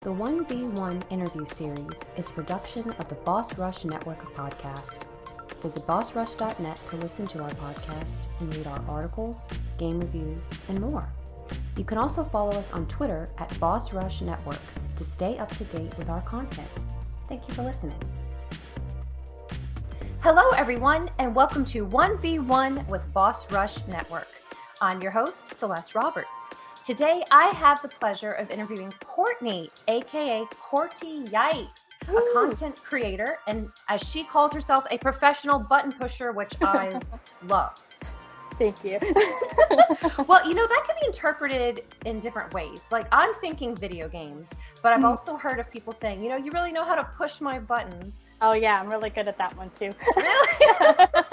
The 1v1 interview series is a production of the Boss Rush network of podcasts. Visit bossrush.net to listen to our podcast and read our articles, game reviews, and more. You can also follow us on Twitter at Boss Rush Network to stay up to date with our content. Thank you for listening. Hello, everyone, and welcome to 1v1 with Boss Rush Network. I'm your host, Celeste Roberts. Today, I have the pleasure of interviewing Courtney, aka Courty Yikes, a content creator, and as she calls herself, a professional button pusher, which I love. Thank you. Well, you know, that can be interpreted in different ways. Like, I'm thinking video games, but I've also heard of people saying, you know, you really know how to push my buttons. Oh yeah, I'm really good at that one too. Really?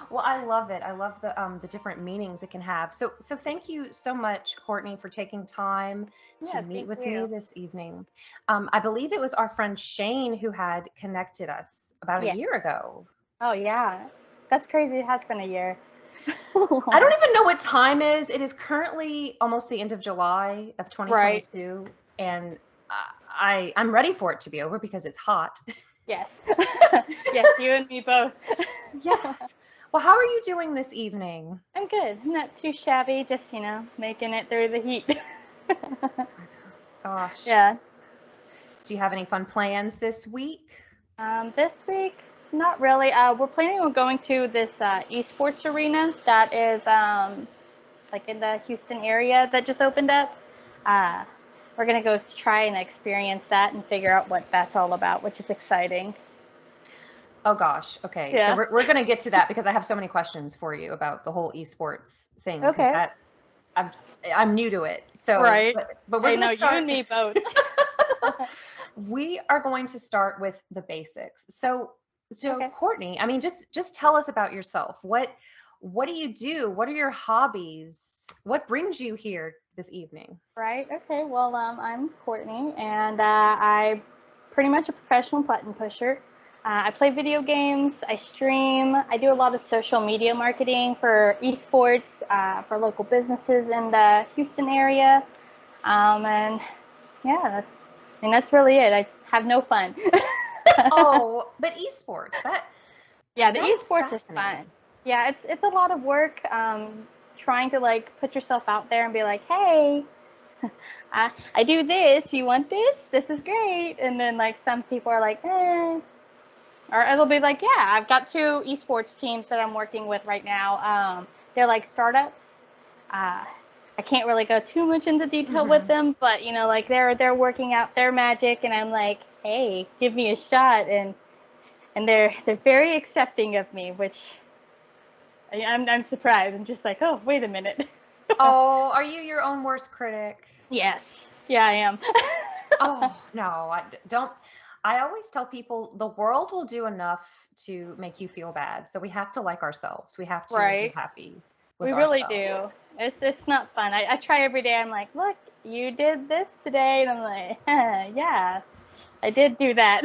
Well, I love it. I love the different meanings it can have. So thank you so much, Courtney, for taking time to meet with me this evening. I believe it was our friend Shane who had connected us about a year ago. Oh yeah, that's crazy. It has been a year. I don't even know what time is. It is currently almost the end of July of 2022, right. And I'm ready for it to be over because it's hot. Yes. Yes, you and me both. Yes. Well, how are you doing this evening? I'm good. Not too shabby. Just, you know, making it through the heat. Gosh. Yeah. Do you have any fun plans this week? This week, not really. We're planning on going to this eSports arena that is like in the Houston area that just opened up. We're going to go try and experience that and figure out what that's all about, which is exciting. Oh gosh. Okay. Yeah. So we're going to get to that because I have so many questions for you about the whole esports thing. Okay. I'm new to it. So, right. But we're going to start. You and me both. We are going to start with the basics. So okay. Courtney, I mean, just tell us about yourself. What do you do? What are your hobbies? What brings you here this evening? Right. Okay. Well, I'm Courtney, and I'm pretty much a professional button pusher. I play video games, I stream, I do a lot of social media marketing for eSports, for local businesses in the Houston area. And yeah, that's really it. I have no fun. Oh, but eSports, the eSports is fun. Yeah, it's a lot of work, trying to like put yourself out there and be like, hey, I do this, you want this? This is great. And then like some people are like, eh. Or it'll be like, yeah, I've got 2 esports teams that I'm working with right now. They're like startups. I can't really go too much into detail with them, but you know, like they're working out their magic, and I'm like, hey, give me a shot, and they're very accepting of me, which I'm surprised. I'm just like, oh, wait a minute. Oh, are you your own worst critic? Yes. Yeah, I am. Oh no, I don't. I always tell people the world will do enough to make you feel bad. So we have to like ourselves. We have to be happy with ourselves. We really do. It's not fun. I try every day. I'm like, look, you did this today. And I'm like, yeah, I did do that.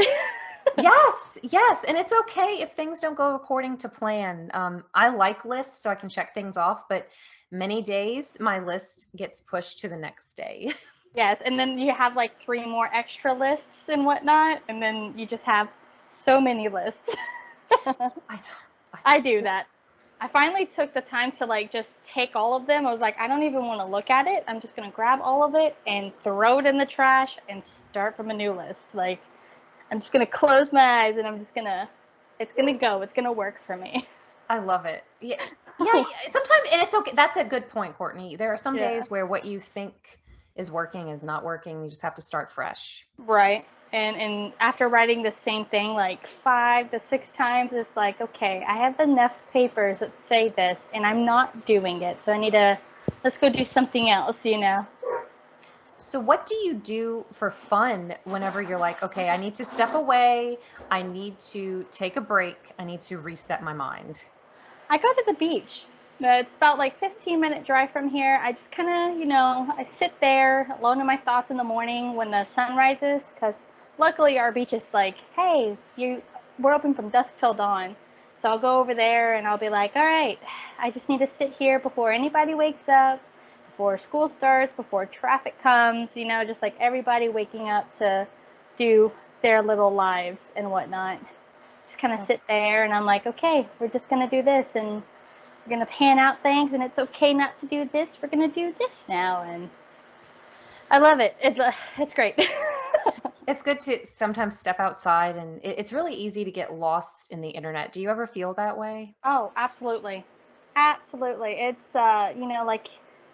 Yes. And it's okay if things don't go according to plan. I like lists so I can check things off, but many days my list gets pushed to the next day. Yes, and then you have like 3 more extra lists and whatnot, and then you just have so many lists. I know. I do that. I finally took the time to like just take all of them. I was like, I don't even want to look at it. I'm just going to grab all of it and throw it in the trash and start from a new list. Like, I'm just going to close my eyes and it's going to go. It's going to work for me. I love it. Yeah. Sometimes, and it's okay. That's a good point, Courtney. There are some days where what you think is working is not working. You just have to start fresh. Right. And after writing the same thing like 5 to 6 times, it's like, okay, I have enough papers that say this and I'm not doing it. So let's go do something else, you know? So what do you do for fun whenever you're like, okay, I need to step away. I need to take a break. I need to reset my mind. I go to the beach. It's about like 15-minute drive from here. I just kind of, you know, I sit there alone in my thoughts in the morning when the sun rises, because luckily our beach is like, hey, we're open from dusk till dawn. So I'll go over there and I'll be like, all right, I just need to sit here before anybody wakes up, before school starts, before traffic comes, you know, just like everybody waking up to do their little lives and whatnot. Just kind of sit there and I'm like, okay, we're just going to do this and we're going to pan out things and it's okay not to do this. We're going to do this now. And I love it. It's great. It's good to sometimes step outside, and it's really easy to get lost in the internet. Do you ever feel that way? Oh, absolutely. Absolutely. It's, you know, like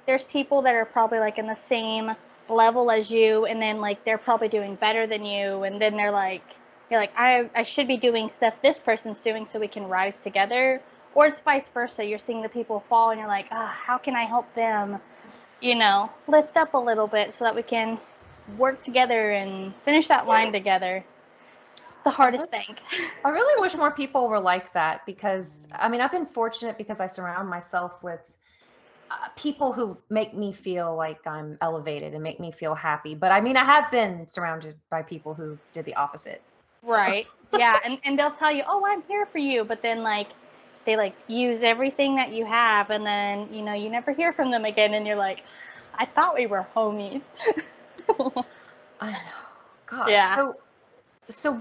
there's people that are probably like in the same level as you, and then like they're probably doing better than you, and then you're like, I should be doing stuff this person's doing so we can rise together. Or it's vice versa. You're seeing the people fall, and you're like, how can I help them, you know, lift up a little bit so that we can work together and finish that line together. It's the hardest thing. I really wish more people were like that, because I mean, I've been fortunate because I surround myself with people who make me feel like I'm elevated and make me feel happy. But I mean, I have been surrounded by people who did the opposite. Right. Yeah. And they'll tell you, oh, I'm here for you. But then like they like use everything that you have, and then, you know, you never hear from them again. And you're like, I thought we were homies. I know. Gosh. Yeah. So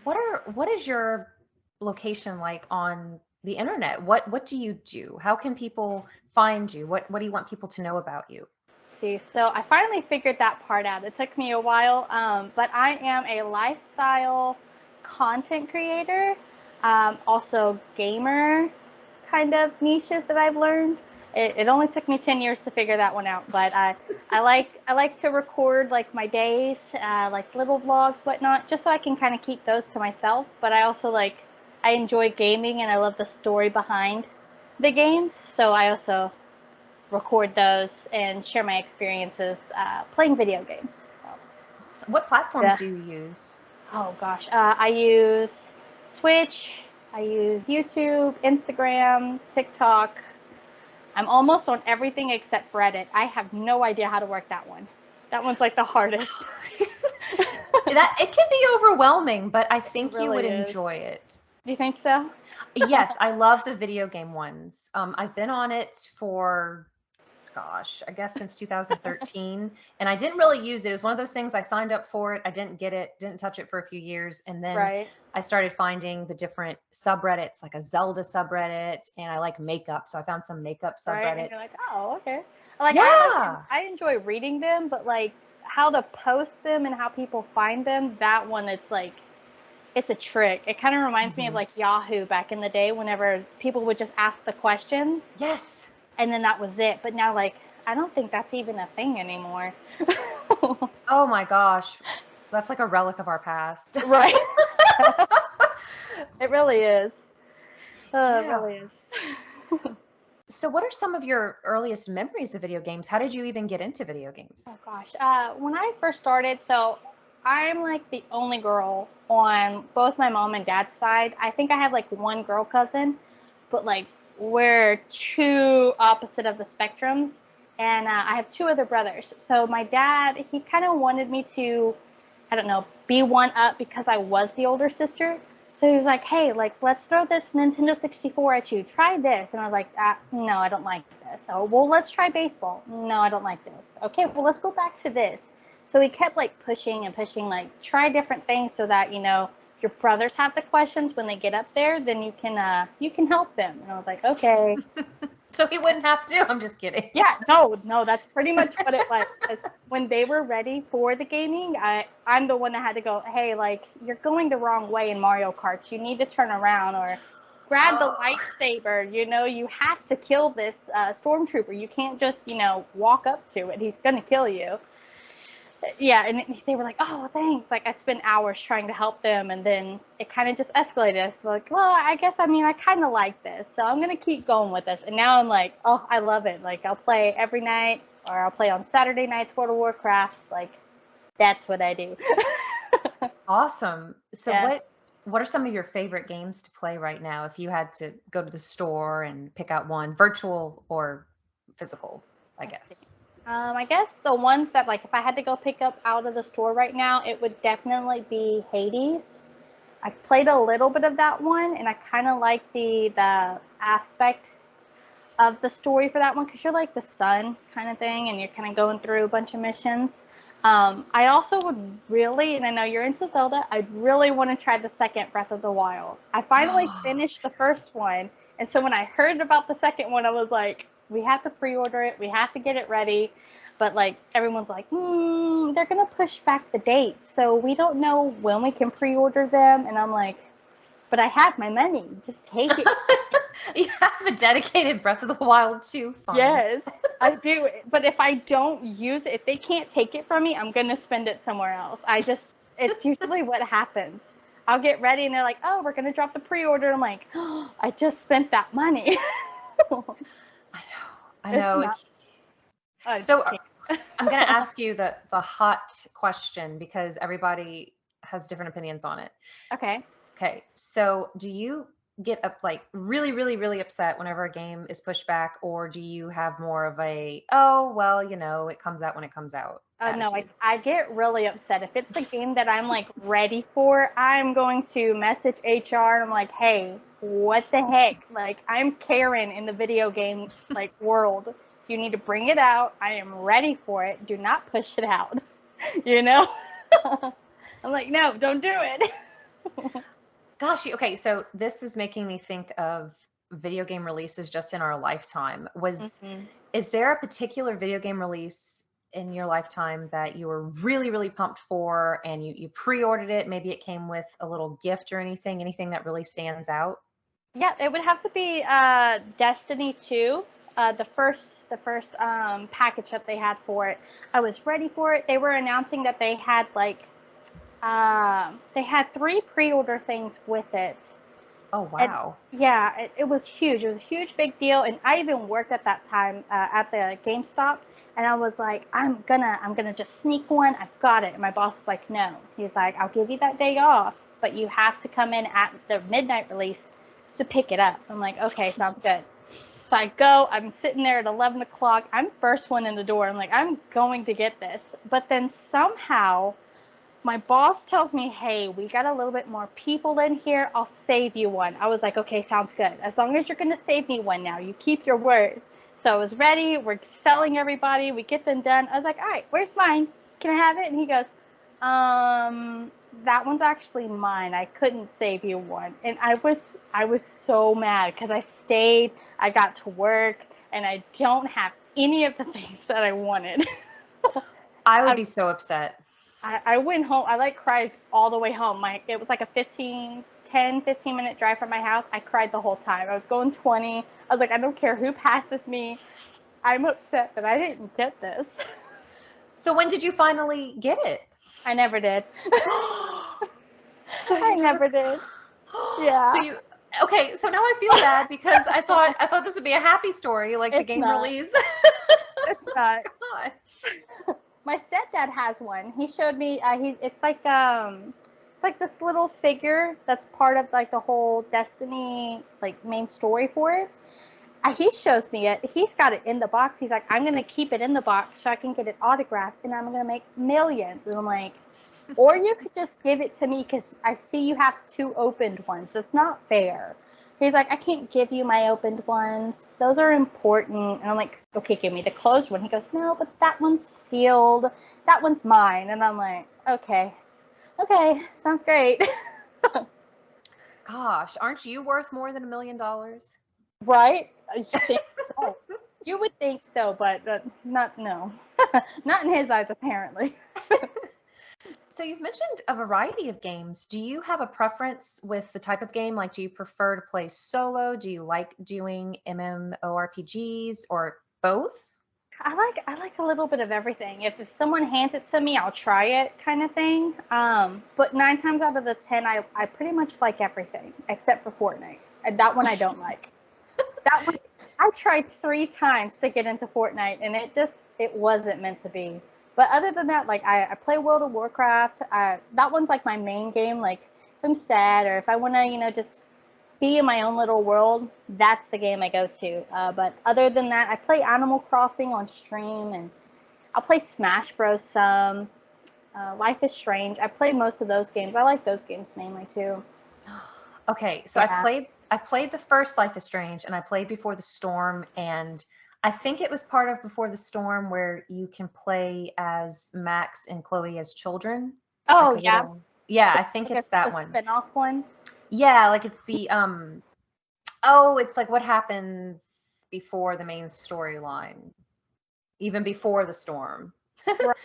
what is your location like on the internet? What do you do? How can people find you? What do you want people to know about you? See, so I finally figured that part out. It took me a while, but I am a lifestyle content creator, also gamer kind of niches that I've learned. It only took me 10 years to figure that one out, but I like to record like my days, like little vlogs, whatnot, just so I can kind of keep those to myself. But I also I enjoy gaming and I love the story behind the games, so I also record those and share my experiences playing video games. So what platforms do you use? Oh gosh, I use Twitch, I use YouTube, Instagram, TikTok. I'm almost on everything except Reddit. I have no idea how to work that one. That one's like the hardest. It can be overwhelming, but I think It really you would is. enjoy it. Do you think so? Yes, I love the video game ones. I've been on it for, gosh, I guess since 2013, and I didn't really use it. It was one of those things, I signed up for it, I didn't get it, didn't touch it for a few years, and then Right. I started finding the different subreddits, like a Zelda subreddit, and I like makeup, so I found some makeup Right. And subreddits. you're like, oh, okay. Like, Yeah. I enjoy reading them, but like how to post them and how people find them, that one, it's a trick. It kind of reminds me of like Yahoo back in the day, whenever people would just ask the questions. Yes. And then that was it. But now, like, I don't think that's even a thing anymore. Oh my gosh. That's like a relic of our past. Right. It really is. Yeah. It really is. So what are some of your earliest memories of video games? How did you even get into video games? Oh gosh. When I first started, so I'm like the only girl on both my mom and dad's side. I think I have like one girl cousin, but like we're two opposite of the spectrums. And I have two other brothers. So my dad, he kind of wanted me to, I don't know, be one up because I was the older sister. So he was like, hey, like, let's throw this Nintendo 64 at you. Try this. And I was like, no, I don't like this. Oh, well, let's try baseball. No, I don't like this. Okay, well, let's go back to this. So he kept like pushing and pushing, like try different things so that, you know, your brothers have the questions when they get up there, then you can help them. And I was like, okay. So he wouldn't have to. I'm just kidding. Yeah, no, that's pretty much what it was. 'Cause when they were ready for the gaming, I'm the one that had to go, hey, like, you're going the wrong way in Mario Karts. You need to turn around or grab the lightsaber. You know, you have to kill this stormtrooper. You can't just, you know, walk up to it. He's going to kill you. Yeah, and they were like, oh, thanks. Like, I spent hours trying to help them, and then it kind of just escalated. So, like, well, I guess, I mean, I kind of like this, so I'm going to keep going with this. And now I'm like, oh, I love it. Like, I'll play every night, or I'll play on Saturday nights World of Warcraft. Like, that's what I do. Awesome. So Yeah. what are some of your favorite games to play right now if you had to go to the store and pick out one, virtual or physical, I guess? I guess the ones that, like, if I had to go pick up out of the store right now, it would definitely be Hades. I've played a little bit of that one, and I kind of like the aspect of the story for that one because you're like the son kind of thing, and you're kind of going through a bunch of missions. I also would really, and I know you're into Zelda, I'd really want to try the second Breath of the Wild. I finally finished the first one, and so when I heard about the second one, I was like, we have to pre-order it, we have to get it ready. But like everyone's like, they're gonna push back the dates, so we don't know when we can pre-order them. And I'm like, but I have my money, just take it. You have a dedicated Breath of the Wild 2 fund. Yes, I do. But if I don't use it, if they can't take it from me, I'm going to spend it somewhere else. It's usually what happens. I'll get ready and they're like, oh, we're going to drop the pre-order. I'm like, oh, I just spent that money. I know. So I'm going to ask you the hot question because everybody has different opinions on it. Okay. So do you get up like really, really, really upset whenever a game is pushed back, or do you have more of a, oh, well, it comes out when it comes out? No, I get really upset. If it's a game that I'm like ready for, I'm going to message HR and I'm like, hey, what the heck? Like, I'm Karen in the video game like world. You need to bring it out. I am ready for it. Do not push it out. I'm like, no, don't do it. Gosh, okay, so this is making me think of video game releases just in our lifetime. Is there a particular video game release in your lifetime that you were really, really pumped for and you pre-ordered it? Maybe it came with a little gift or anything that really stands out? Yeah, it would have to be Destiny 2. The first package that they had for it. I was ready for it. They were announcing that they had they had 3 pre-order things with it. Oh, wow. And, yeah, it was huge. It was a huge, big deal. And I even worked at that time at the GameStop. And I was like, I'm gonna just sneak one. I've got it. And my boss was like, no. He's like, I'll give you that day off, but you have to come in at the midnight release to pick it up. I'm like, okay, sounds good. So I go, I'm sitting there at 11 o'clock. I'm first one in the door. I'm like, I'm going to get this. But then somehow my boss tells me, hey, we got a little bit more people in here. I'll save you one. I was like, okay, sounds good. As long as you're going to save me one now. You keep your word. So I was ready. We're selling everybody. We get them done. I was like, all right, where's mine? Can I have it? And he goes, that one's actually mine. I couldn't save you one. And I was so mad because I stayed. I got to work, and I don't have any of the things that I wanted. I would be so upset. I went home. I cried all the way home. It was like a 15-minute drive from my house. I cried the whole time. I was going 20. I was like, I don't care who passes me. I'm upset that I didn't get this. So when did you finally get it? I never did. I never did. Yeah. Okay, so now I feel bad because I thought this would be a happy story, like the game release. It's not. God. My stepdad has one. He showed me. It's like this little figure that's part of like the whole Destiny like main story for it. He shows me it. He's got it in the box. He's like, I'm gonna keep it in the box so I can get it autographed, and I'm gonna make millions. And I'm like, or you could just give it to me because I see you have 2 opened ones. That's not fair. He's like, I can't give you my opened ones. Those are important. And I'm like, okay, give me the closed one. He goes, no, but that one's sealed. That one's mine. And I'm like, okay, sounds great. Gosh, aren't you worth more than $1 million? Right? You would think so, but not not in his eyes, apparently. So you've mentioned a variety of games. Do you have a preference with the type of game? Like, do you prefer to play solo? Do you like doing MMORPGs or both? I like a little bit of everything. If someone hands it to me, I'll try it, kind of thing. But 9 times out of the 10, I pretty much like everything except for Fortnite. And that one I don't like. That one I tried 3 times to get into Fortnite, and it wasn't meant to be. But other than that, like I play World of Warcraft. That one's like my main game. Like if I'm sad or if I want to, just be in my own little world, that's the game I go to. But other than that, I play Animal Crossing on stream, and I'll play Smash Bros. Some. Life is Strange. I played most of those games. I like those games mainly too. Okay, so yeah. I've played the first Life is Strange, and I played Before the Storm, and I think it was part of Before the Storm where you can play as Max and Chloe as children. Like Oh a yeah, little, yeah, I think like it's a that one. spin-off one. Yeah, like it's the oh, it's like what happens before the main storyline, even before the storm. Right.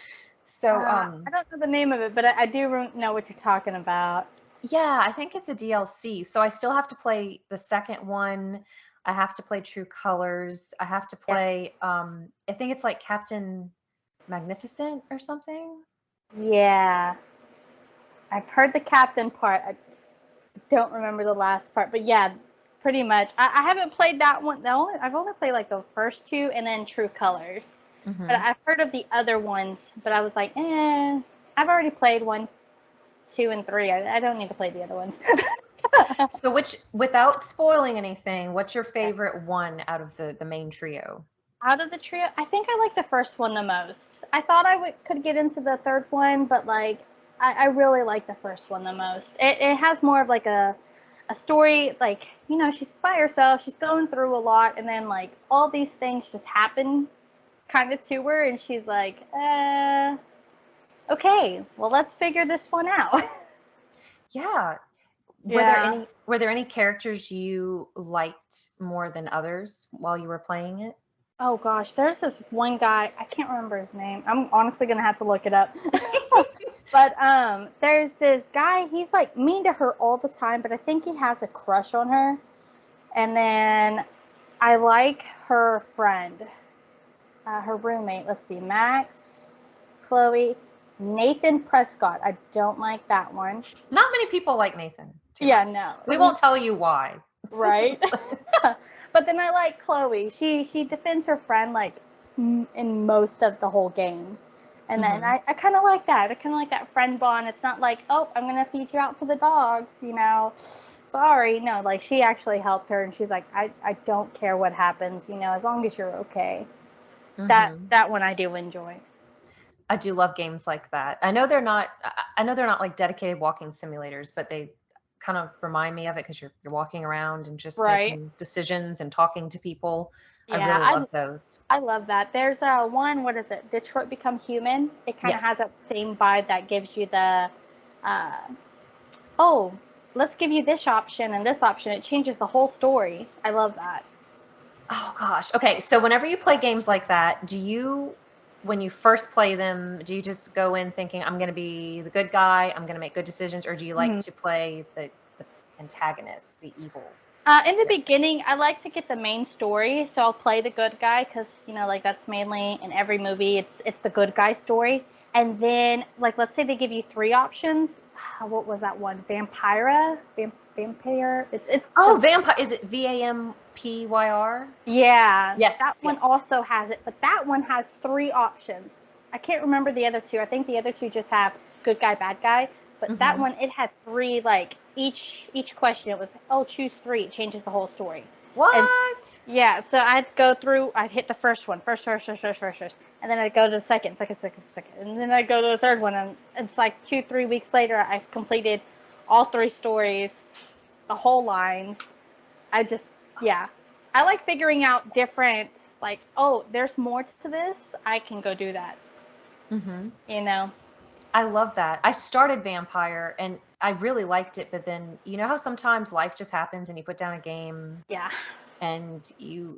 So I don't know the name of it, but I do know what you're talking about. yeah, I think it's a DLC. So I still have to play the second one. I have to play True Colors. I have to Yeah. play I think it's like Captain Magnificent or something. Yeah. I've heard the captain part. I don't remember the last part, but yeah, pretty much. I haven't played that one. I've only played like the first two and then True Colors. But Hmm. I've heard of the other ones, but I was like, I've already played 1, 2, and 3. I don't need to play the other ones. So without spoiling anything, what's your favorite one out of the main trio? Out of the trio, I think I like the first one the most. I thought could get into the third one, but like I really like the first one the most. It has more of like a story, like, she's by herself, she's going through a lot, and then like all these things just happen kind of to her, and she's like, okay, well, let's figure this one out. Yeah. Yeah. Were there any characters you liked more than others while you were playing it? Oh gosh, there's this one guy, I can't remember his name. I'm honestly gonna have to look it up. But there's this guy, he's like mean to her all the time, but I think he has a crush on her. And then I like her friend, her roommate. Let's see, Max, Chloe, Nathan Prescott. I don't like that one. Not many people like Nathan too Yeah, much. no. We won't tell you why. Right. But then I like Chloe. She defends her friend like in most of the whole game. And then Hmm. I kind of like that. I kind of like that friend bond. It's not like, oh, I'm going to feed you out to the dogs, Sorry. No, like she actually helped her, and she's like, I don't care what happens, as long as you're okay. Hmm. That one I do enjoy. I do love games like that. I know they're not like dedicated walking simulators, but they kind of remind me of it because you're walking around and just Right. making decisions and talking to people. I Yeah, really love those. I love that. There's one, what is it? Detroit Become Human. It kind of Yes. has that same vibe that gives you the uh, oh, let's give you this option and this option. It changes the whole story. I love that. Oh gosh. Okay, so whenever you play games like that, when you first play them, do you just go in thinking I'm going to be the good guy, I'm going to make good decisions, or do you like Mhm. to play the antagonist, the evil? In the Yeah. beginning, I like to get the main story, so I'll play the good guy because like that's mainly in every movie. It's the good guy story, and then like let's say they give you 3 options. What was that one? Vampire. It's Oh, the vampire. Is it Vampyr? Yeah, Yes, that one yes. also has it, but that one has 3 options. I can't remember the other 2. I think the other 2 just have good guy, bad guy, but that Hmm. one it had 3, like each question it was, oh, choose 3. It changes the whole story. And What? yeah, so I'd go through, I'd hit the first one, first, and then I'd go to the second, and then I'd go to the third one, and it's like 2, 3 weeks later, I've completed all 3 stories, the whole lines. I just, yeah. I like figuring out different, like, oh, there's more to this. I can go do that, Hmm. you know? I love that. I started Vampire and I really liked it, but then you know how sometimes life just happens and you put down a game Yeah. and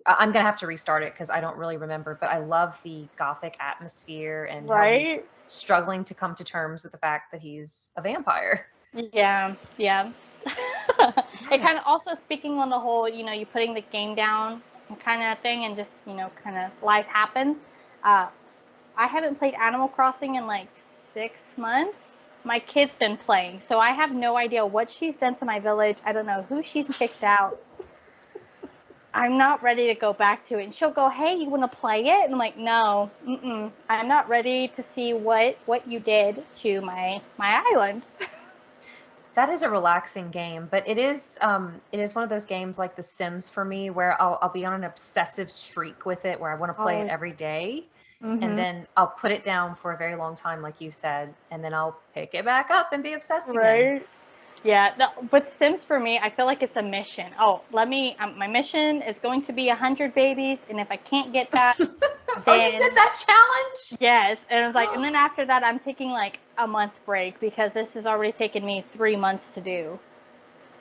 I'm gonna have to restart it because I don't really remember, but I love the gothic atmosphere and how he's Right? struggling to come to terms with the fact that he's a vampire. Yeah, yeah. It Yes. kind of also speaking on the whole, you putting the game down kind of thing and just, kind of life happens. Uh, I haven't played Animal Crossing in like 6 months. My kid's been playing, so I have no idea what she's done to my village. I don't know who she's kicked out. I'm not ready to go back to it. And she'll go, hey, you want to play it? And I'm like, no, I'm not ready to see what you did to my island. That is a relaxing game, but it is one of those games like The Sims for me where I'll be on an obsessive streak with it where I want to play it Oh, every day. And mm-hmm. then I'll put it down for a very long time, like you said, and then I'll pick it back up and be obsessed again. Right. Yeah, with Sims for me, I feel like it's a mission. Oh, my mission is going to be 100 babies, and if I can't get that, Oh, you did that challenge? yes. And it was like, and then after that, I'm taking like a month break because this has already taken me 3 months to do.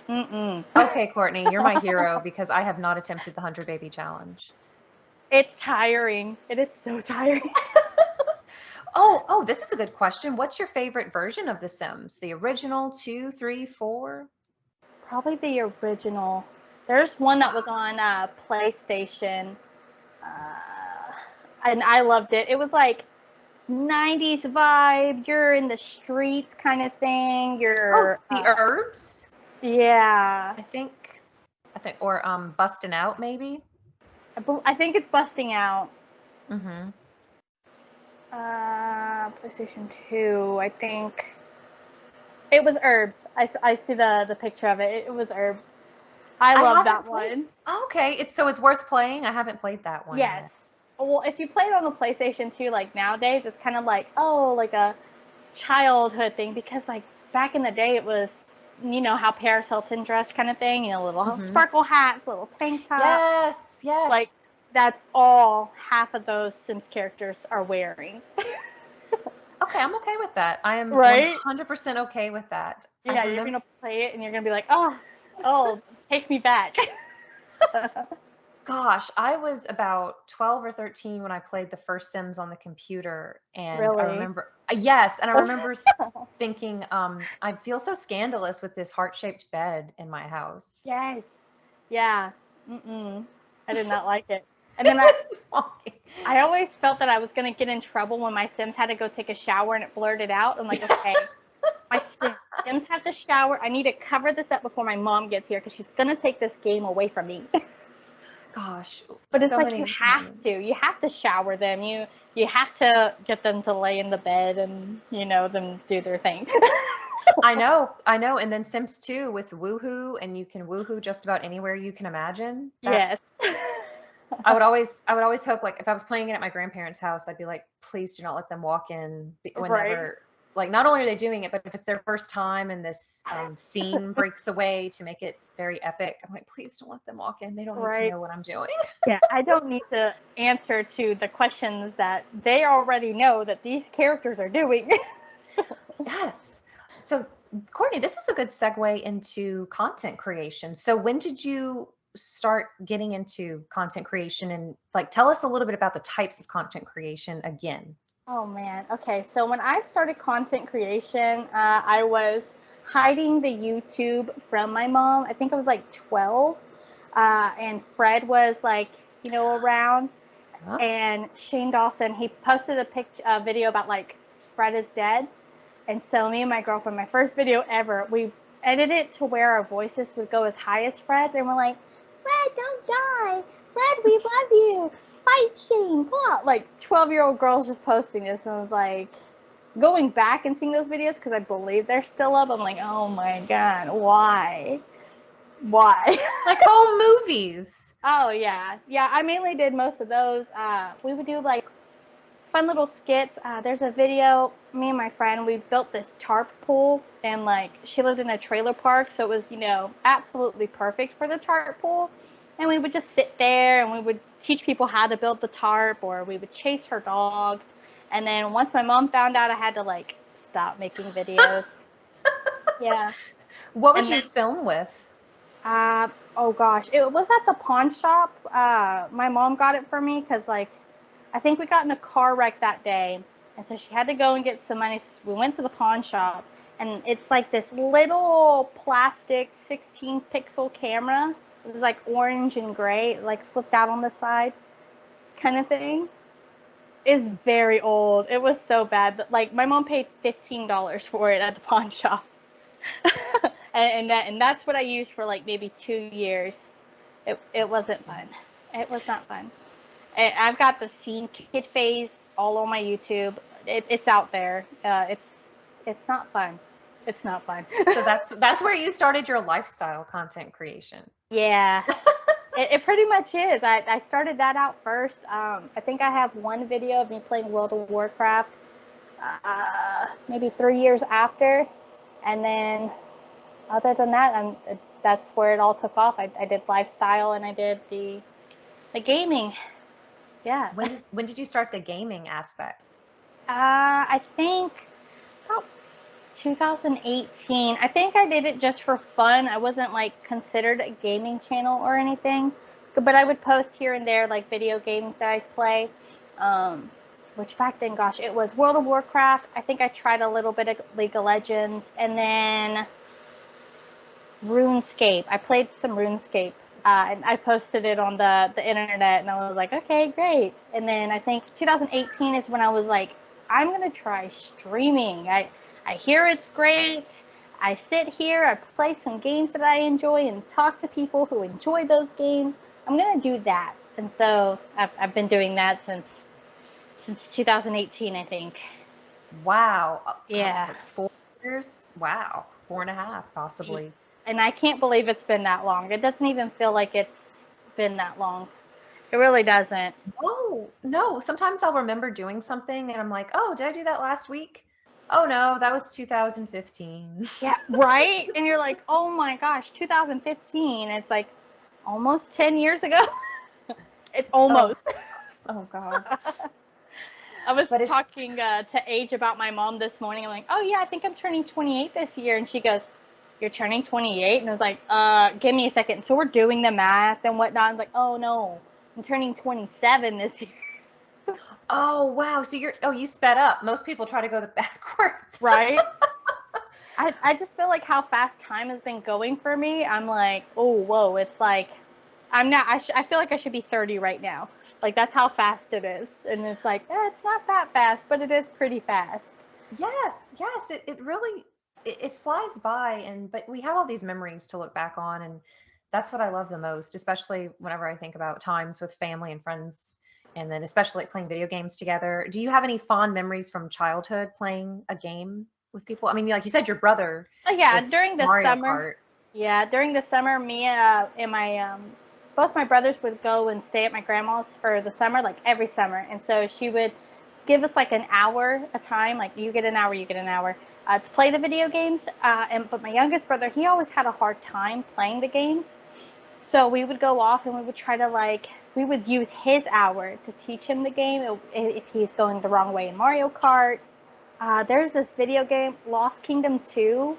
Okay, Courtney, you're my hero because I have not attempted the 100 baby challenge. It's tiring. It is so tiring. Oh, this is a good question. What's your favorite version of The Sims? The original, 2, 3, 4? Probably the original. There's one that was on PlayStation, and I loved it. It was like 90s vibe. You're in the streets kind of thing. You're The Herbs? yeah. I think, or Bustin' Out maybe? I think it's Busting Out. Mm-hmm. PlayStation 2, I think. It was Herbs. I see the picture of it. It was Herbs. I love that one. Okay, it's worth playing. I haven't played that one yet. Yes. Well, if you play it on the PlayStation 2, like nowadays, it's kind of like, like a childhood thing, because like back in the day, it was, how Paris Hilton dressed kind of thing, little sparkle hats, little tank tops. Yes. Like, that's all half of those Sims characters are wearing. Okay, I'm okay with that. I am right? 100% okay with that. Yeah, you're going to play it and you're going to be like, oh, take me back. Gosh, I was about 12 or 13 when I played the first Sims on the computer, and really? I remember, yes, and I remember thinking, I feel so scandalous with this heart-shaped bed in my house. Yes. Yeah. I did not like it. And then I always felt that I was going to get in trouble when my Sims had to go take a shower and it blurted out. I'm like, okay, my Sims have to shower. I need to cover this up before my mom gets here because she's going to take this game away from me. Gosh, but it's like you have to shower them. You have to get them to lay in the bed and them do their thing. I know. And then Sims 2 with woohoo, and you can woohoo just about anywhere you can imagine. Yes. I would always hope, like, if I was playing it at my grandparents' house, I'd be like, please do not let them walk in whenever, like, not only are they doing it, but if it's their first time and this scene breaks away to make it very epic, I'm like, please don't let them walk in. They don't need to know what I'm doing. Yeah, I don't need to answer to the questions that they already know that these characters are doing. Yes. So, Courtney, this is a good segue into content creation. So when did you start getting into content creation, and like tell us a little bit about the types of content creation again? Oh man. Okay. So when I started content creation, I was hiding the YouTube from my mom. I think I was like 12. And Fred was like, around. Huh? And Shane Dawson, he posted a video about like Fred is dead. And so me and my girlfriend, my first video ever, we edited it to where our voices would go as high as Fred's. And we're like, Fred, don't die. Fred, we love you. Fight Shane. Blah. Like 12-year-old girls just posting this. And I was like, going back and seeing those videos, because I believe they're still up. I'm like, oh my God, why? Like home movies. Oh, yeah. Yeah, I mainly did most of those. We would do like fun little skits. There's a video, me and my friend, we built this tarp pool, and like she lived in a trailer park, so it was, absolutely perfect for the tarp pool. And we would just sit there and we would teach people how to build the tarp, or we would chase her dog. And then once my mom found out, I had to like stop making videos. Yeah. What would you film with? Oh gosh, it was at the pawn shop. My mom got it for me because like I think we got in a car wreck that day, and so she had to go and get some money. So we went to the pawn shop, and it's like this little plastic 16 pixel camera. It was like orange and gray, like flipped out on the side kind of thing. It's very old. It was so bad. But like my mom paid $15 for it at the pawn shop. and that's what I used for like maybe 2 years. It wasn't fun. It was not fun. I've got the scene kid phase all on my YouTube. It's out there. It's not fun. It's not fun. So that's where you started your lifestyle content creation. Yeah. It pretty much is. I started that out first. I think I have one video of me playing World of Warcraft maybe 3 years after. And then other than that, that's where it all took off. I did lifestyle and I did the gaming. Yeah. When did you start the gaming aspect? I think about 2018. I think I did it just for fun. I wasn't like considered a gaming channel or anything, but I would post here and there like video games that I play. Which back then, gosh, it was World of Warcraft. I think I tried a little bit of League of Legends, and then RuneScape. I played some RuneScape, and I posted it on the internet, and I was like, okay, great. And then I think 2018 is when I was like, I'm gonna try streaming. I hear it's great. I sit here, I play some games that I enjoy, and talk to people who enjoy those games. I'm gonna do that, and so I've been doing that since 2018, I think. Wow. Yeah. Like 4 years? Wow. 4.5, possibly. And I can't believe it's been that long. It doesn't even feel like it's been that long. It really doesn't. No. Sometimes I'll remember doing something and I'm like, oh, did I do that last week? Oh no, that was 2015. Yeah, right? And you're like, oh my gosh, 2015. It's like almost 10 years ago. It's almost. Oh God. I was talking to Age about my mom this morning. I'm like, oh yeah, I think I'm turning 28 this year. And she goes, you're turning 28? And I was like, give me a second. So we're doing the math and whatnot. I was like, oh no, I'm turning 27 this year. Oh wow. So you sped up. Most people try to go the backwards. Right? I just feel like how fast time has been going for me. I'm like, oh, whoa, it's like, I feel like I should be 30 right now. Like, that's how fast it is. And it's like, it's not that fast, but it is pretty fast. Yes. It really, it flies by but we have all these memories to look back on. And that's what I love the most, especially whenever I think about times with family and friends. And then especially like playing video games together. Do you have any fond memories from childhood playing a game with people? I mean, like you said, your brother. Oh, yeah, with during the Mario summer. Kart. Yeah, during the summer, me and my both my brothers would go and stay at my grandma's for the summer, like every summer. And so she would give us like an hour a time, like you get an hour, to play the video games. But my youngest brother, he always had a hard time playing the games. So we would go off and we would try to we would use his hour to teach him the game if he's going the wrong way in Mario Kart. There's this video game, Lost Kingdom 2.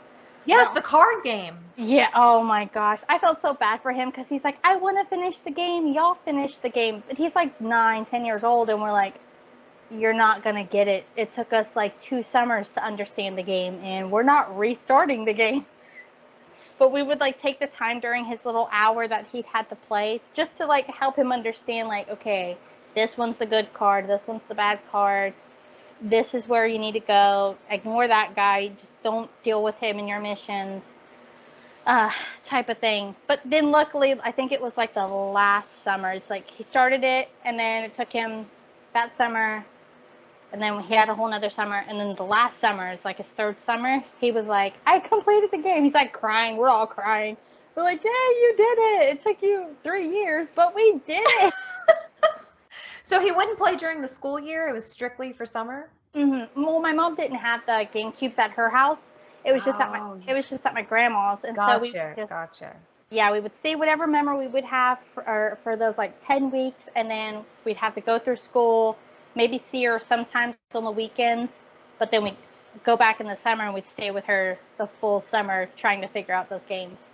Yes, the card game. Yeah, oh my gosh. I felt so bad for him because he's like, I want to finish the game. Y'all finish the game. But he's like 9, 10 years old, and we're like, you're not going to get it. It took us like 2 summers to understand the game, and we're not restarting the game. But we would take the time during his little hour that he had to play just to help him understand okay, this one's the good card, this one's the bad card. This is where you need to go. Ignore that guy. Just don't deal with him in your missions. Type of thing. But then luckily, I think it was the last summer. It's he started it, and then it took him that summer, and then he had a whole nother summer, and then the last summer, it's his 3rd summer, he was like, I completed the game. He's crying. We're all crying. We're like, yeah, you did it. It took you 3 years, but we did it. So he wouldn't play during the school year? It was strictly for summer? Mm-hmm. Well, my mom didn't have the GameCubes at her house. It was just at my grandma's, and so we Gotcha. Yeah, we would see whatever memory we would have for those 10 weeks, and then we'd have to go through school, maybe see her sometimes on the weekends, but then we'd go back in the summer and we'd stay with her the full summer trying to figure out those games.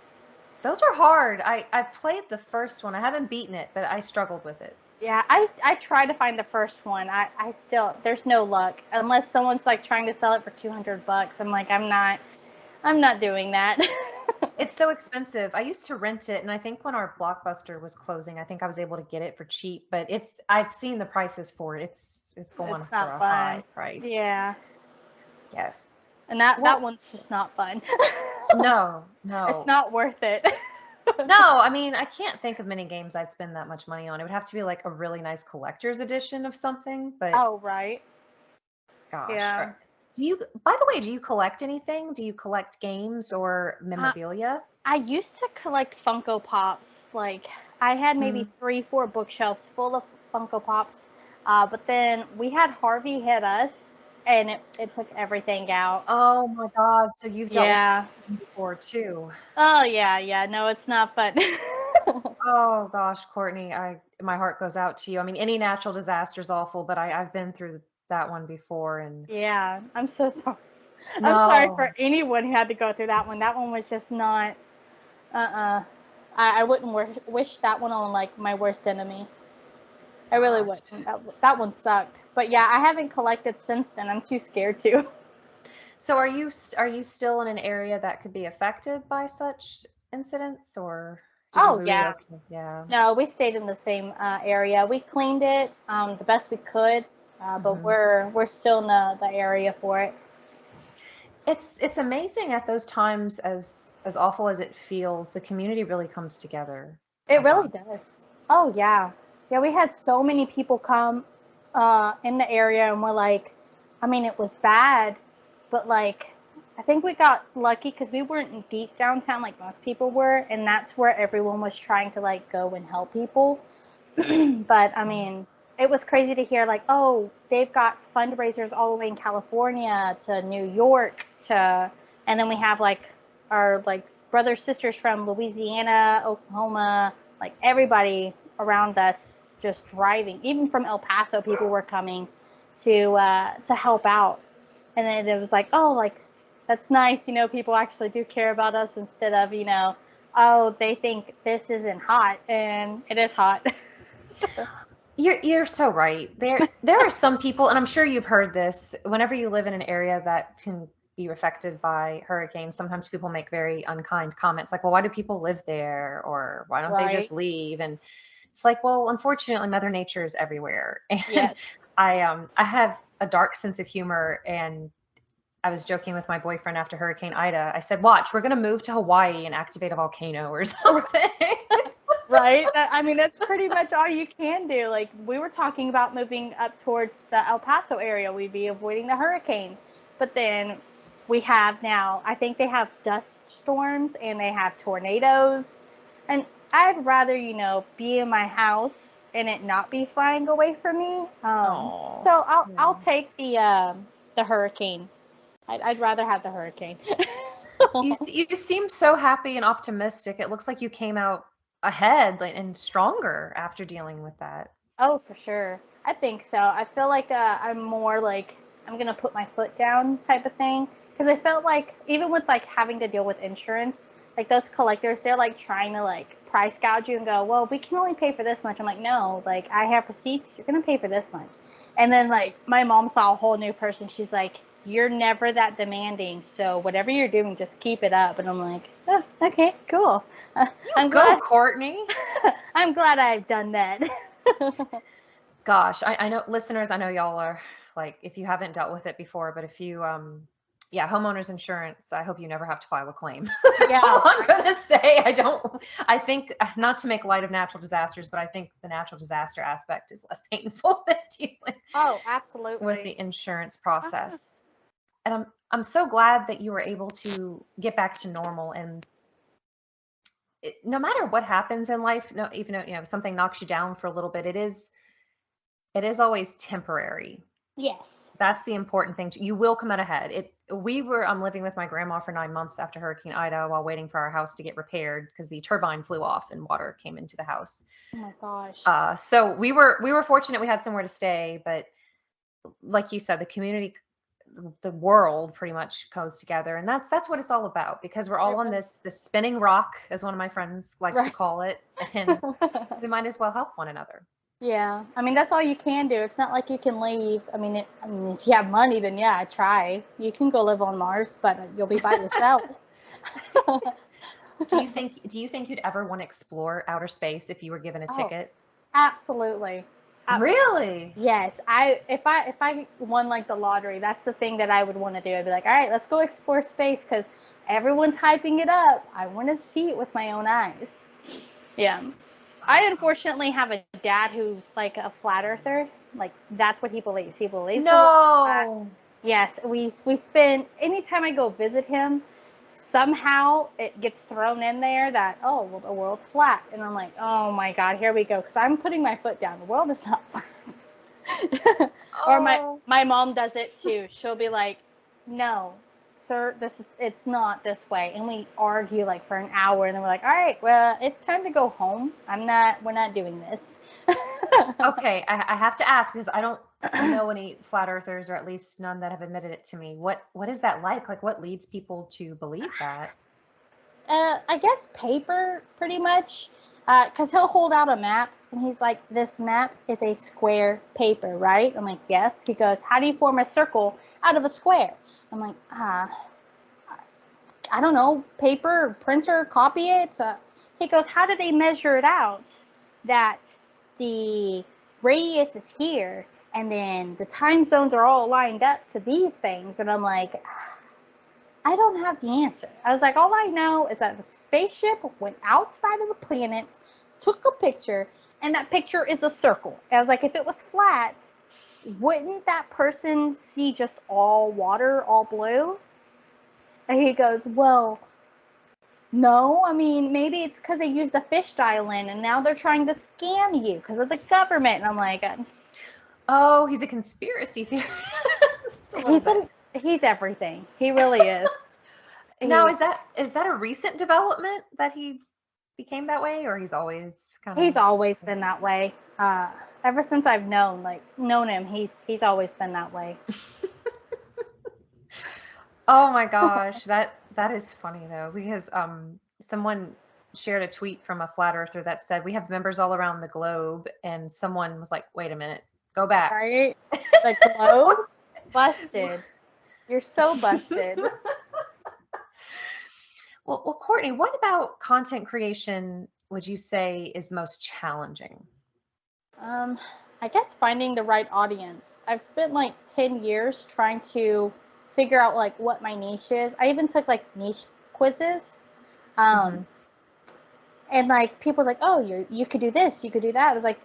Those were hard. I've played the first one. I haven't beaten it, but I struggled with it. Yeah, I try to find the first one. I still, there's no luck unless someone's trying to sell it for $200. I'm like, I'm not doing that. It's so expensive. I used to rent it, and I think when our Blockbuster was closing, I think I was able to get it for cheap, but I've seen the prices for it. It's going for a high price. Yeah. Yes. And that one's just not fun. No. It's not worth it. No, I mean, I can't think of many games I'd spend that much money on. It would have to be a really nice collector's edition of something, but oh, right. Gosh. Yeah. By the way, do you collect anything? Do you collect games or memorabilia? I used to collect Funko Pops. I had maybe 3-4 bookshelves full of Funko Pops. But then we had Harvey hit us, and it took everything out. Oh my God. So you've dealt Yeah. with it before too. Oh yeah. No, it's not fun. Oh gosh, Courtney, my heart goes out to you. I mean, any natural disaster is awful, but I've been through that one before, and Yeah, I'm so sorry. I'm sorry no, for anyone who had to go through that one. That one was just not. I wouldn't wish that one on like my worst enemy. I really gosh. wouldn't. That one sucked. But yeah, I haven't collected since then. I'm too scared to. So are you still in an area that could be affected by such incidents, or did you Oh yeah. relocate? Yeah. No, we stayed in the same area. We cleaned it the best we could, but hmm we're still in the area for it. It's amazing at those times, as awful as it feels, the community really comes together. It I really find. does. Oh yeah, yeah. We had so many people come in the area, and we're like, I mean, it was bad, but like, I think we got lucky because we weren't in deep downtown like most people were, and that's where everyone was trying to like go and help people. But I mean, it was crazy to hear like, oh, they've got fundraisers all the way in California to New York to, and then we have like our like brothers sisters from Louisiana, Oklahoma, like everybody around us just driving. Even from El Paso, people were coming to help out. And then it was like, oh, like that's nice, people actually do care about us instead of, oh, they think this isn't hot and it is hot. You're so right. There are some people, and I'm sure you've heard this, whenever you live in an area that can be affected by hurricanes, sometimes people make very unkind comments like, well, why do people live there? Or why don't they just Right. leave? And it's like, well, unfortunately, Mother Nature is everywhere. And Yes. I have a dark sense of humor, and I was joking with my boyfriend after Hurricane Ida. I said, watch, we're gonna move to Hawaii and activate a volcano or something. Right. I mean, that's pretty much all you can do. Like we were talking about moving up towards the El Paso area, we'd be avoiding the hurricanes. But then we have now, I think they have dust storms and they have tornadoes. And I'd rather, be in my house and it not be flying away from me. Oh, So I'll take the hurricane. I'd rather have the hurricane. you seem so happy and optimistic. It looks like you came out ahead, like, and stronger after dealing with that. Oh, for sure. I think so. I feel like I'm more like I'm gonna put my foot down type of thing because I felt like even with like having to deal with insurance, like those collectors, they're like trying to like price gouge you and go, well, we can only pay for this much. I'm like, no, like I have receipts. You're gonna pay for this much. And then like my mom saw a whole new person. She's like, you're never that demanding. So whatever you're doing, just keep it up. And I'm like, oh, okay, cool. I'm Go, glad. Courtney. I'm glad I've done that. Gosh, I know listeners, I know y'all are like, if you haven't dealt with it before, but if you, yeah, homeowners insurance, I hope you never have to file a claim. That's all Yeah. I'm gonna say. I think, not to make light of natural disasters, but I think the natural disaster aspect is less painful than dealing Oh, with absolutely. the insurance Uh-huh. process. And I'm so glad that you were able to get back to normal. And no matter what happens in life, no, even though, something knocks you down for a little bit, it is always temporary. Yes. That's the important thing. You will come out ahead. We were living with my grandma for 9 months after Hurricane Ida while waiting for our house to get repaired because the turbine flew off and water came into the house. Oh my gosh. So we were fortunate we had somewhere to stay, but like you said, the community, the world pretty much goes together, and that's what it's all about, because we're all It on really, this spinning rock, as one of my friends likes to right. call it, and we might as well help one another. Yeah. I mean, that's all you can do. It's not like you can leave. I mean, if you have money, then yeah, try. You can go live on Mars, but you'll be by yourself. Do you think you'd ever want to explore outer space if you were given a Oh, ticket? absolutely. Absolutely. Really? Yes. If I won like the lottery, that's the thing that I would want to do. I'd be like, all right, let's go explore space because everyone's hyping it up. I want to see it with my own eyes. Yeah. I Wow. unfortunately have a dad who's like a flat earther. Like that's what he believes. He believes the world's flat. No. Yes, we spend anytime I go visit him, somehow it gets thrown in there that oh well the world's flat, and I'm like oh my god here we go because I'm putting my foot down. The world is not flat. Or Oh. my mom does it too. She'll be like, "No, sir, it's not this way," and we argue like for an hour, and then we're like, "All right, well, it's time to go home. We're not doing this." Okay, I have to ask because I don't know any flat earthers, or at least none that have admitted it to me. What is that like? Like, what leads people to believe that? I guess paper, pretty much, because he'll hold out a map and he's like, "This map is a square paper, right?" I'm like, "Yes." He goes, "How do you form a circle out of a square?" I'm like, I don't know, paper, printer, copy it. He goes, "How do they measure it out that the radius is here and then the time zones are all lined up to these things?" And I'm like, I don't have the answer. I was like, all I know is that the spaceship went outside of the planet, took a picture, and that picture is a circle. I was like, if it was flat, wouldn't that person see just all water, all blue? And he goes, well, no. I mean, maybe it's because they used the fisheye lens and now they're trying to scam you because of the government. And I'm like, Oh, he's a conspiracy theorist. A little bit. he's everything. He really is. Now, is that a recent development that he became that way, or he's always kind of? He's always been that way. Ever since I've known him, he's always been that way. Oh my gosh, that is funny though, because someone shared a tweet from a flat earther that said we have members all around the globe, and someone was like, "Wait a minute, go back." Right? The globe? Busted. You're so busted. Well, Courtney, what about content creation would you say is the most challenging? I guess finding the right audience. I've spent like 10 years trying to figure out like what my niche is. I even took like niche quizzes. And like people are like, "Oh, you could do this, you could do that." I was like,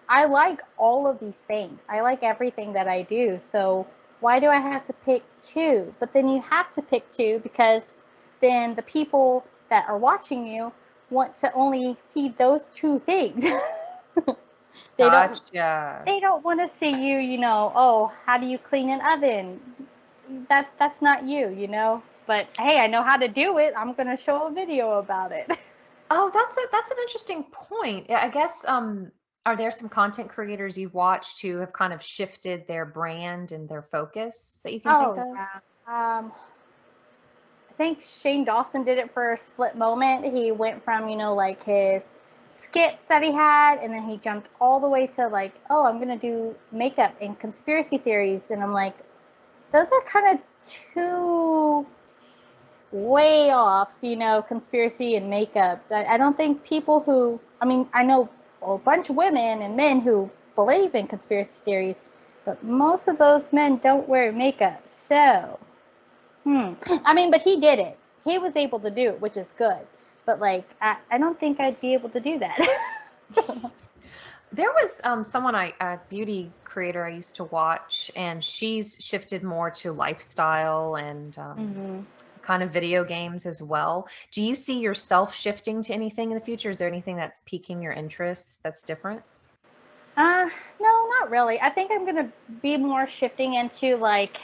I like all of these things. I like everything that I do. So why do I have to pick two? But then you have to pick two because then the people that are watching you want to only see those two things. Gotcha. They don't want to see you, oh, how do you clean an oven? That's not you. But hey, I know how to do it. I'm going to show a video about it. Oh, that's an interesting point. Yeah, I guess are there some content creators you've watched who have kind of shifted their brand and their focus that you can think Oh, of? yeah. I think Shane Dawson did it for a split moment. He went from, like his skits that he had, and then he jumped all the way to like, oh, I'm going to do makeup and conspiracy theories. And I'm like, those are kind of two way off, conspiracy and makeup. I don't think I know a bunch of women and men who believe in conspiracy theories, but most of those men don't wear makeup. So, but he did it. He was able to do it, which is good. But like, I don't think I'd be able to do that. There was someone a beauty creator I used to watch, and she's shifted more to lifestyle and kind of video games as well. Do you see yourself shifting to anything in the future? Is there anything that's piquing your interest that's different? No, not really. I think I'm gonna be more shifting into like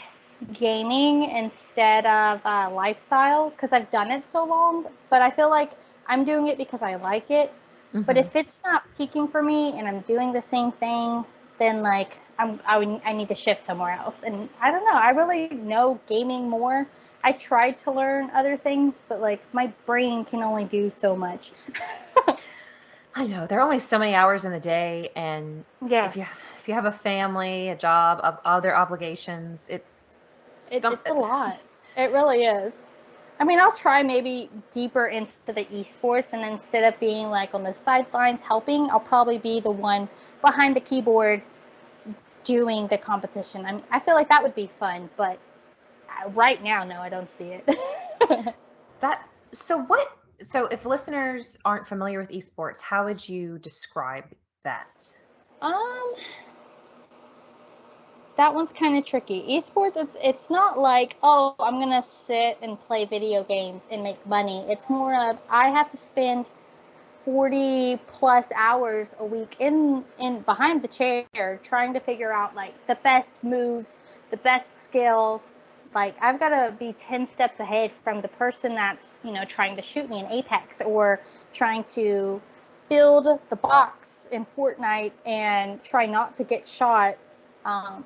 gaming instead of lifestyle because I've done it so long. But I feel like I'm doing it because I like it. But if it's not peaking for me and I'm doing the same thing, then like I need to shift somewhere else. And I don't know. I really know gaming more. I tried to learn other things, but like my brain can only do so much. I know there are only so many hours in the day, and Yes. if you have a family, a job, other obligations, it's It's a lot. It really is. I mean, I'll try maybe deeper into the esports, and instead of being like on the sidelines helping, I'll probably be the one behind the keyboard doing the competition. I mean, I feel like that would be fun, but right now, no, I don't see it. So if listeners aren't familiar with esports, how would you describe that? Um, that one's kind of tricky. Esports, it's not like, oh, I'm gonna sit and play video games and make money. It's more of I have to spend 40 plus hours a week in behind the chair trying to figure out like the best moves, the best skills. Like I've got to be 10 steps ahead from the person that's, trying to shoot me in Apex or trying to build the box in Fortnite and try not to get shot,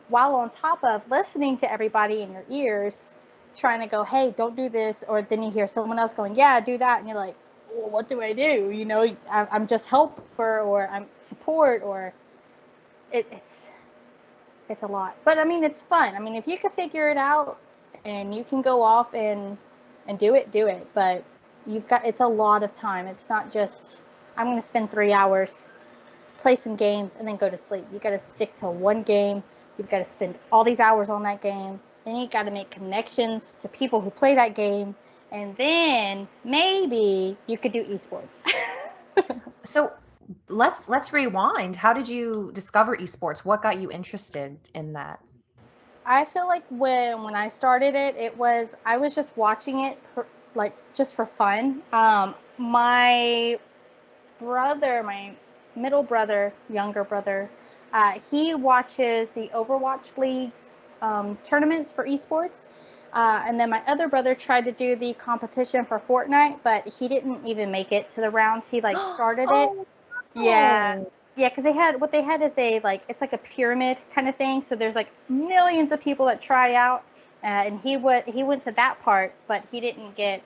while on top of listening to everybody in your ears trying to go, hey, don't do this, or then you hear someone else going, yeah, do that, and you're like, well, what do I do? I'm just helper, or I'm support, or it's a lot. But I mean, it's fun. I mean, if you can figure it out and you can go off and do it. But it's a lot of time. It's not just, I'm going to spend 3 hours, play some games, and then go to sleep. You got to stick to one game. You've got to spend all these hours on that game. Then you got to make connections to people who play that game. And then maybe you could do esports. So let's rewind. How did you discover esports? What got you interested in that? I feel like when I started it, I was just watching it just for fun. My brother, my middle brother, younger brother, he watches the Overwatch League's tournaments for esports. And then my other brother tried to do the competition for Fortnite, but he didn't even make it to the rounds. He started it. Yeah. Yeah, because what they had is it's like a pyramid kind of thing. So there's like millions of people that try out, and he went to that part, but he didn't get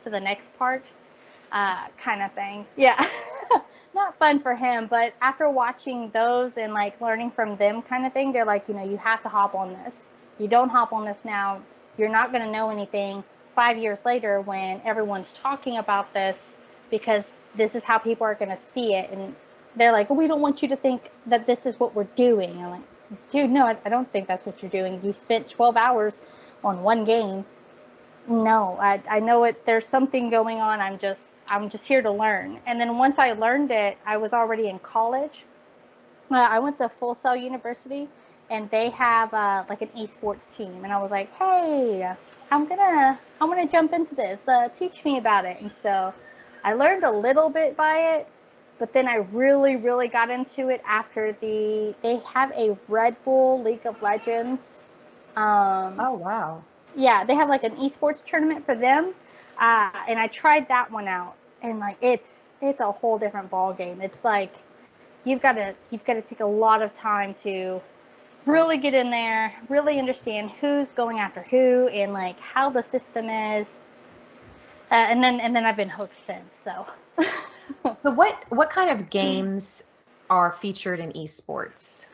to the next part, kind of thing. Yeah, not fun for him. But after watching those and learning from them, kind of thing, they're like, you have to hop on this. You don't hop on this now, you're not going to know anything 5 years later when everyone's talking about this, because this is how people are going to see it. And they're like, we don't want you to think that this is what we're doing. I'm like, dude, no, I don't think that's what you're doing. You spent 12 hours on one game. No, I know it. There's something going on. I'm just here to learn. And then once I learned it, I was already in college. I went to Full Sail University, and they have an esports team. And I was like, hey, I'm gonna jump into this. Teach me about it. And so I learned a little bit by it, but then I really, really got into it after they have a Red Bull League of Legends. Oh, wow. Yeah, they have an esports tournament for them, and I tried that one out, and it's a whole different ball game. It's you've got to take a lot of time to really get in there, really understand who's going after who, and how the system is, and then I've been hooked since. So. So what kind of games are featured in esports?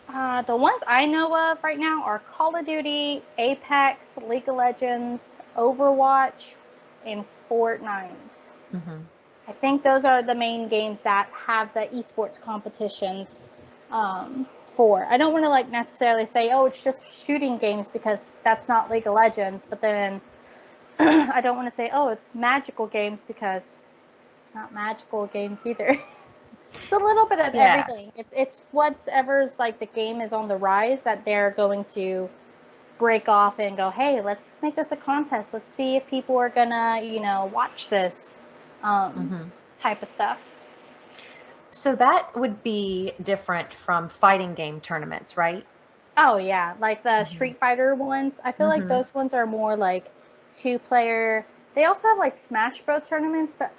The ones I know of right now are Call of Duty, Apex, League of Legends, Overwatch, and Fortnite. Mm-hmm. I think those are the main games that have the esports competitions for. I don't want to necessarily say, oh, it's just shooting games, because that's not League of Legends. But then I don't want to say, oh, it's magical games, because it's not magical games either. It's a little bit of everything. It's whatever's the game is on the rise that they're going to break off and go, hey, let's make this a contest. Let's see if people are gonna, watch this type of stuff. So that would be different from fighting game tournaments, right? Oh yeah, the Street Fighter ones. I feel like those ones are more 2-player. They also have Smash Bros tournaments, but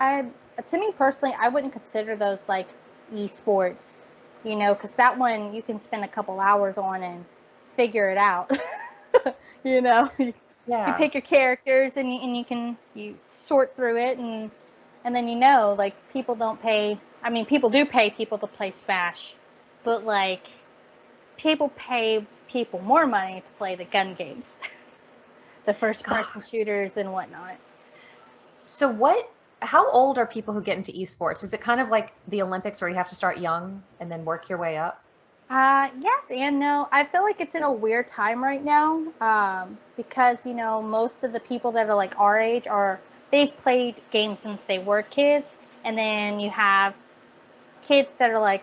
to me personally, I wouldn't consider those esports, because that one you can spend a couple hours on and figure it out. Yeah. You pick your characters and you sort through it, and then people don't pay. I mean, people do pay people to play Smash, but people pay people more money to play the gun games, the first person shooters and whatnot. So how old are people who get into esports? Is it kind of like the Olympics where you have to start young and then work your way up? Yes and no. I feel like it's in a weird time right now, because, most of the people that are our age they've played games since they were kids. And then you have kids that are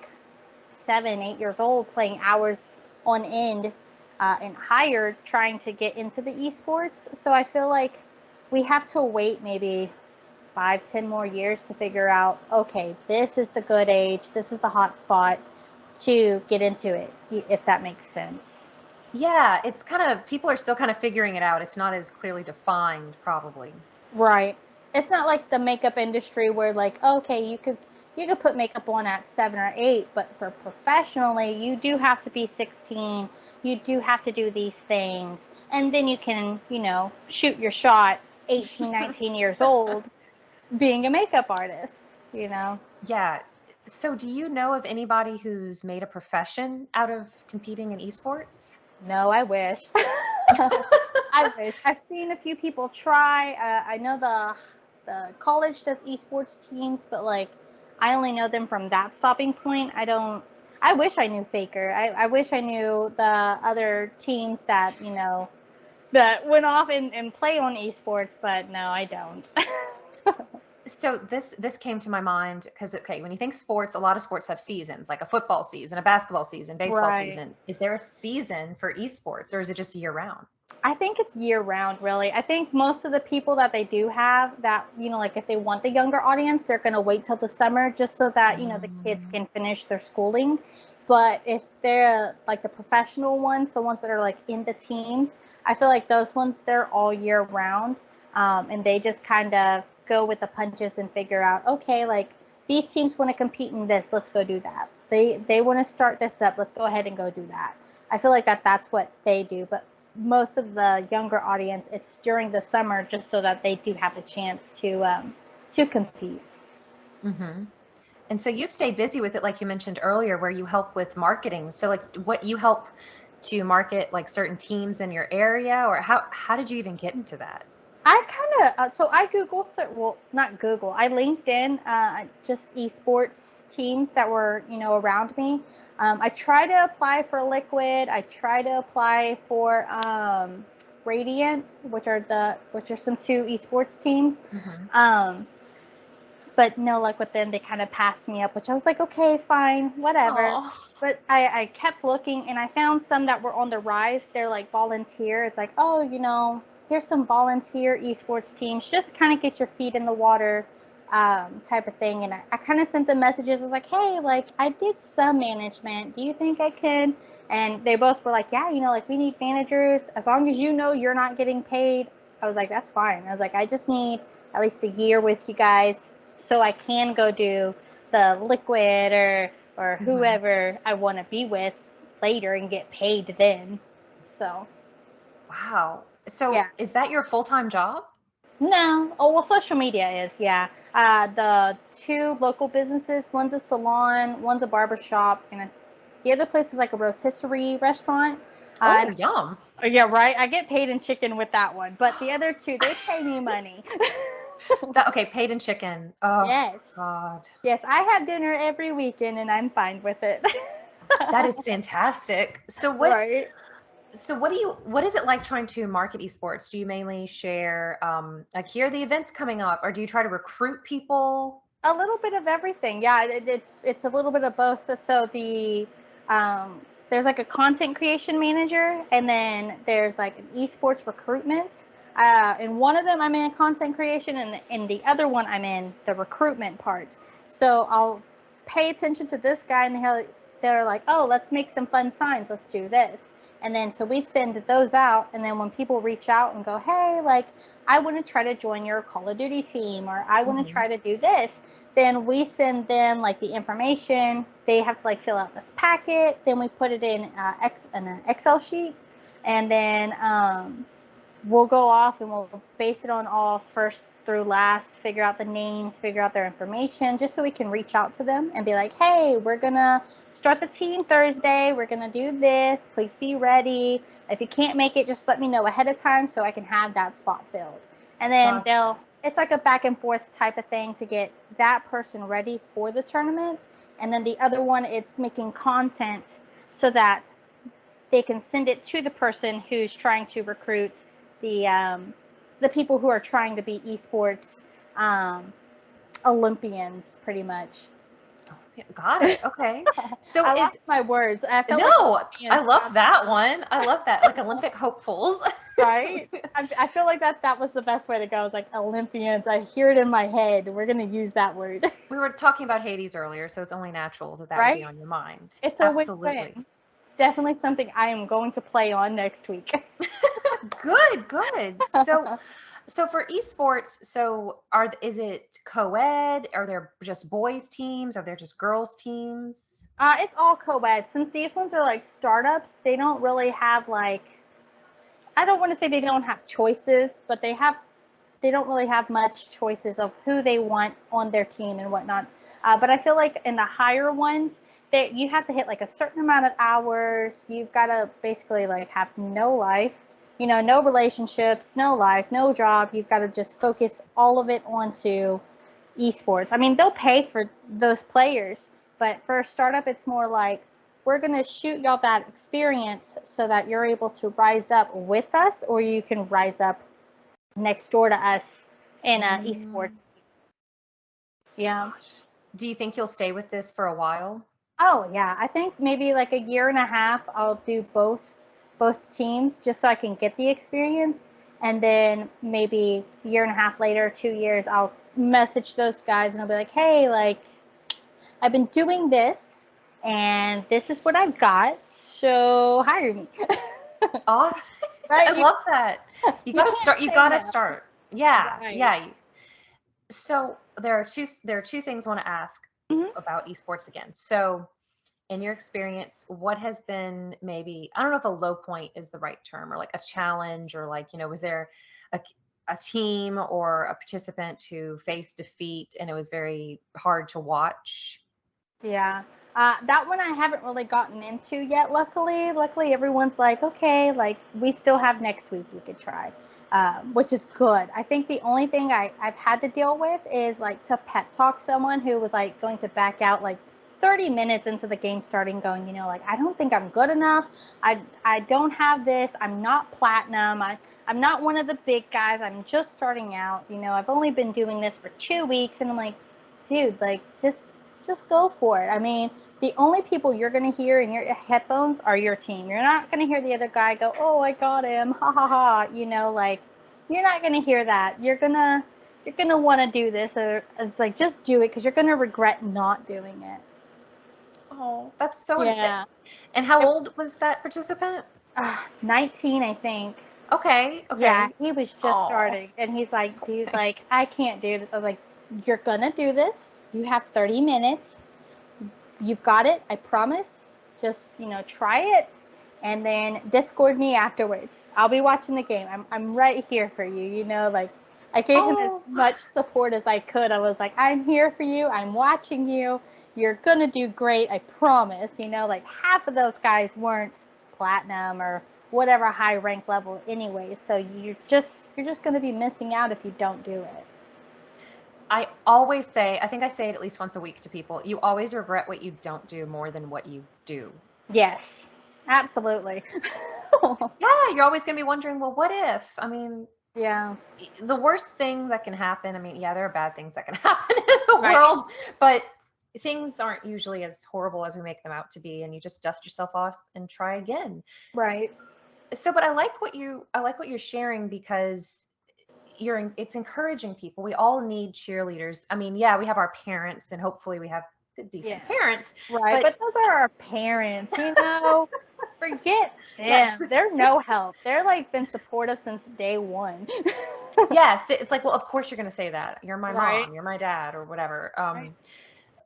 7, 8 years old playing hours on end, and higher, trying to get into the esports. So I feel like we have to wait maybe 5-10 more years to figure out, okay, this is the good age, this is the hot spot to get into it, if that makes sense. Yeah, it's kind of, people are still kind of figuring it out. It's not as clearly defined, probably. Right. It's not like the makeup industry where like, okay, you could put makeup on at 7 or 8, but for professionally, you do have to be 16. You do have to do these things. And then you can, shoot your shot 18, 19 years old being a makeup artist, Yeah. So do you know of anybody who's made a profession out of competing in esports? No, I wish. I wish. I've seen a few people try. I know the college does esports teams, but like I only know them from that stopping point. I wish I knew Faker. I wish I knew the other teams that, that went off and play on esports, but no, I don't. So this came to my mind because, okay, when you think sports, a lot of sports have seasons, like a football season, a basketball season, baseball Right. season. Is there a season for esports, or is it just year round? I think it's year round, really. I think most of the people that they do have that, like if they want the younger audience, they're going to wait till the summer just so that, the kids can finish their schooling. But if they're like the professional ones, the ones that are like in the teams, I feel like those ones, they're all year round. And they just kind of go with the punches and figure out, okay, like these teams want to compete in this, let's go do that. They want to start this up, let's go ahead and go do that. I feel like that's what they do. But most of the younger audience, it's during the summer just so that they do have a chance to compete. Mm-hmm. And so you've stayed busy with it, like you mentioned earlier, where you help with marketing. So like what you help to market like certain teams in your area, or how did you even get into that? I kind of, so I not Google, I LinkedIn, just esports teams that were, around me. I try to apply for Liquid. I try to apply for Radiant, which are some 2 esports teams. Mm-hmm. But no luck with them. They kind of passed me up, which I was like, okay, fine, whatever. Aww. But I kept looking, and I found some that were on the rise. They're like volunteer. It's like, oh, here's some volunteer esports teams. Just kind of get your feet in the water type of thing. And I kind of sent them messages. I was like, hey, like I did some management. Do you think I could? And they both were like, yeah, like we need managers. As long as you're not getting paid. I was like, that's fine. I was like, I just need at least a year with you guys so I can go do the Liquid or whoever I want to be with later and get paid then. So. Wow. So Yeah. is that your full-time job? No. Oh, well, social media is, yeah. The 2 local businesses, one's a salon, one's a barber shop, and the other place is like a rotisserie restaurant. Yum. Yeah, right. I get paid in chicken with that one, but the other 2, they pay me money. Okay, paid in chicken. Oh, Yes. God. Yes, I have dinner every weekend, and I'm fine with it. That is fantastic. So what? Right. So what is it like trying to market esports? Do you mainly share, like here are the events coming up, or do you try to recruit people? A little bit of everything. Yeah, it's a little bit of both. So there's like a content creation manager, and then there's like an esports recruitment. And one of them I'm in content creation, and in the other one I'm in the recruitment part. So I'll pay attention to this guy, and they're like, oh, let's make some fun signs. Let's do this. And then so we send those out, and then when people reach out and go, hey, like I want to try to join your Call of Duty team, or I want to try to do this, then we send them like the information. They have to like fill out this packet. Then we put it in an Excel sheet, and then we'll go off and we'll base it on all first through last, figure out the names, figure out their information, just so we can reach out to them and be like, hey, we're going to start the team Thursday. We're going to do this. Please be ready. If you can't make it, just let me know ahead of time so I can have that spot filled. And then it's like a back and forth type of thing to get that person ready for the tournament. And then the other one, it's making content so that they can send it to the person who's trying to recruit the people who are trying to be esports Olympians, pretty much. Got it. Okay. So I lost my words. I love that one. I love that, like Olympic hopefuls. Right? I feel like that was the best way to go. It's like Olympians. I hear it in my head. We're going to use that word. We were talking about Hades earlier, so it's only natural that would be Right? on your mind. It's a win-win. Absolutely. It's definitely something I am going to play on next week. Good, good. So for esports, is it co-ed? Are there just boys teams? Are there just girls teams? It's all co-ed. Since these ones are like startups, they don't really have like, I don't want to say they don't have choices, but they don't really have much choices of who they want on their team and whatnot. But I feel like in the higher ones, that you have to hit like a certain amount of hours. You've got to basically like have no life, no relationships, no life, no job. You've got to just focus all of it onto esports. I mean, they'll pay for those players, but for a startup, it's more like we're going to shoot y'all that experience so that you're able to rise up with us, or you can rise up next door to us in esports. Yeah. Do you think you'll stay with this for a while? Oh yeah, I think maybe like a year and a half I'll do both teams just so I can get the experience, and then maybe a year and a half later, 2 years, I'll message those guys and I'll be like, hey, like I've been doing this and this is what I've got, so hire me. Oh, Right? I love that. You gotta can't start. You say gotta no. start. Yeah, Right. yeah. So there are two things I want to ask Mhm. about esports again. So in your experience, what has been maybe, I don't know if a low point is the right term, or like a challenge, or like, was there a, a team or a participant who faced defeat and it was very hard to watch? Yeah. That one I haven't really gotten into yet, luckily. Luckily, everyone's like, okay, like, we still have next week we could try, which is good. I think the only thing I've had to deal with is, like, to pet talk someone who was, like, going to back out, like, 30 minutes into the game starting, going, like, I don't think I'm good enough. I don't have this. I'm not platinum. I'm not one of the big guys. I'm just starting out. I've only been doing this for 2 weeks. And I'm like, dude, like, just go for it. I mean, the only people you're going to hear in your headphones are your team. You're not going to hear the other guy go, oh, I got him, ha ha ha. Like, you're not going to hear that. You're going to want to do this, or it's like, just do it, because you're going to regret not doing it. Oh, that's so. Yeah. And how old was that participant? 19, I think. Okay. Yeah, he was just starting, and he's like, dude, like, I can't do this. I was like, you're going to do this. You have 30 minutes. You've got it. I promise. Just, try it, and then Discord me afterwards. I'll be watching the game. I'm right here for you. Like, I gave him as much support as I could. I was like, I'm here for you. I'm watching you. You're going to do great. I promise. Like, half of those guys weren't platinum or whatever high rank level anyway. So you're just going to be missing out if you don't do it. I always say, I think I say it at least once a week to people, you always regret what you don't do more than what you do. Yes, absolutely. Yeah, you're always going to be wondering, well, what if? I mean, yeah. The worst thing that can happen, I mean, yeah, there are bad things that can happen in the world, but things aren't usually as horrible as we make them out to be, and you just dust yourself off and try again. Right. So, but I like what you're sharing, because it's encouraging people. We all need cheerleaders. I mean, yeah, we have our parents, and hopefully we have good, decent parents. Right, but those are our parents, Forget them. Yes. They're no help. They're like been supportive since day one. Yes, it's like, well, of course you're going to say that. You're my mom, you're my dad, or whatever. Right.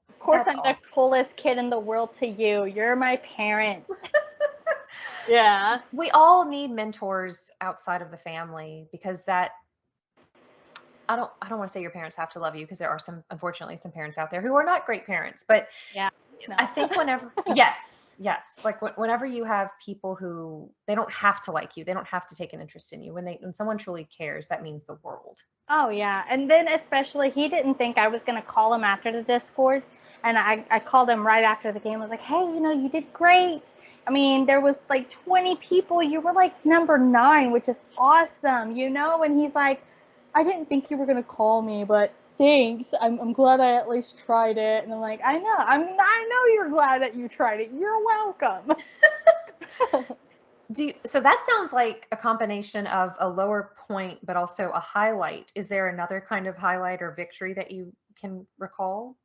Of course, I'm the coolest kid in the world to you. You're my parents. Yeah. We all need mentors outside of the family, because that, I don't want to say your parents have to love you, because there are unfortunately some parents out there who are not great parents, but yeah, no. I think whenever, yes, like whenever you have people who, they don't have to like you, they don't have to take an interest in you. When someone truly cares, that means the world. Oh yeah, and then especially, he didn't think I was gonna call him after the Discord, and I called him right after the game. I was like, hey, you did great. I mean, there was like 20 people. You were like number 9, which is awesome, And he's like, I didn't think you were gonna call me, but thanks. I'm glad I at least tried it. And I'm like, I know you're glad that you tried it. You're welcome. So that sounds like a combination of a lower point, but also a highlight. Is there another kind of highlight or victory that you can recall?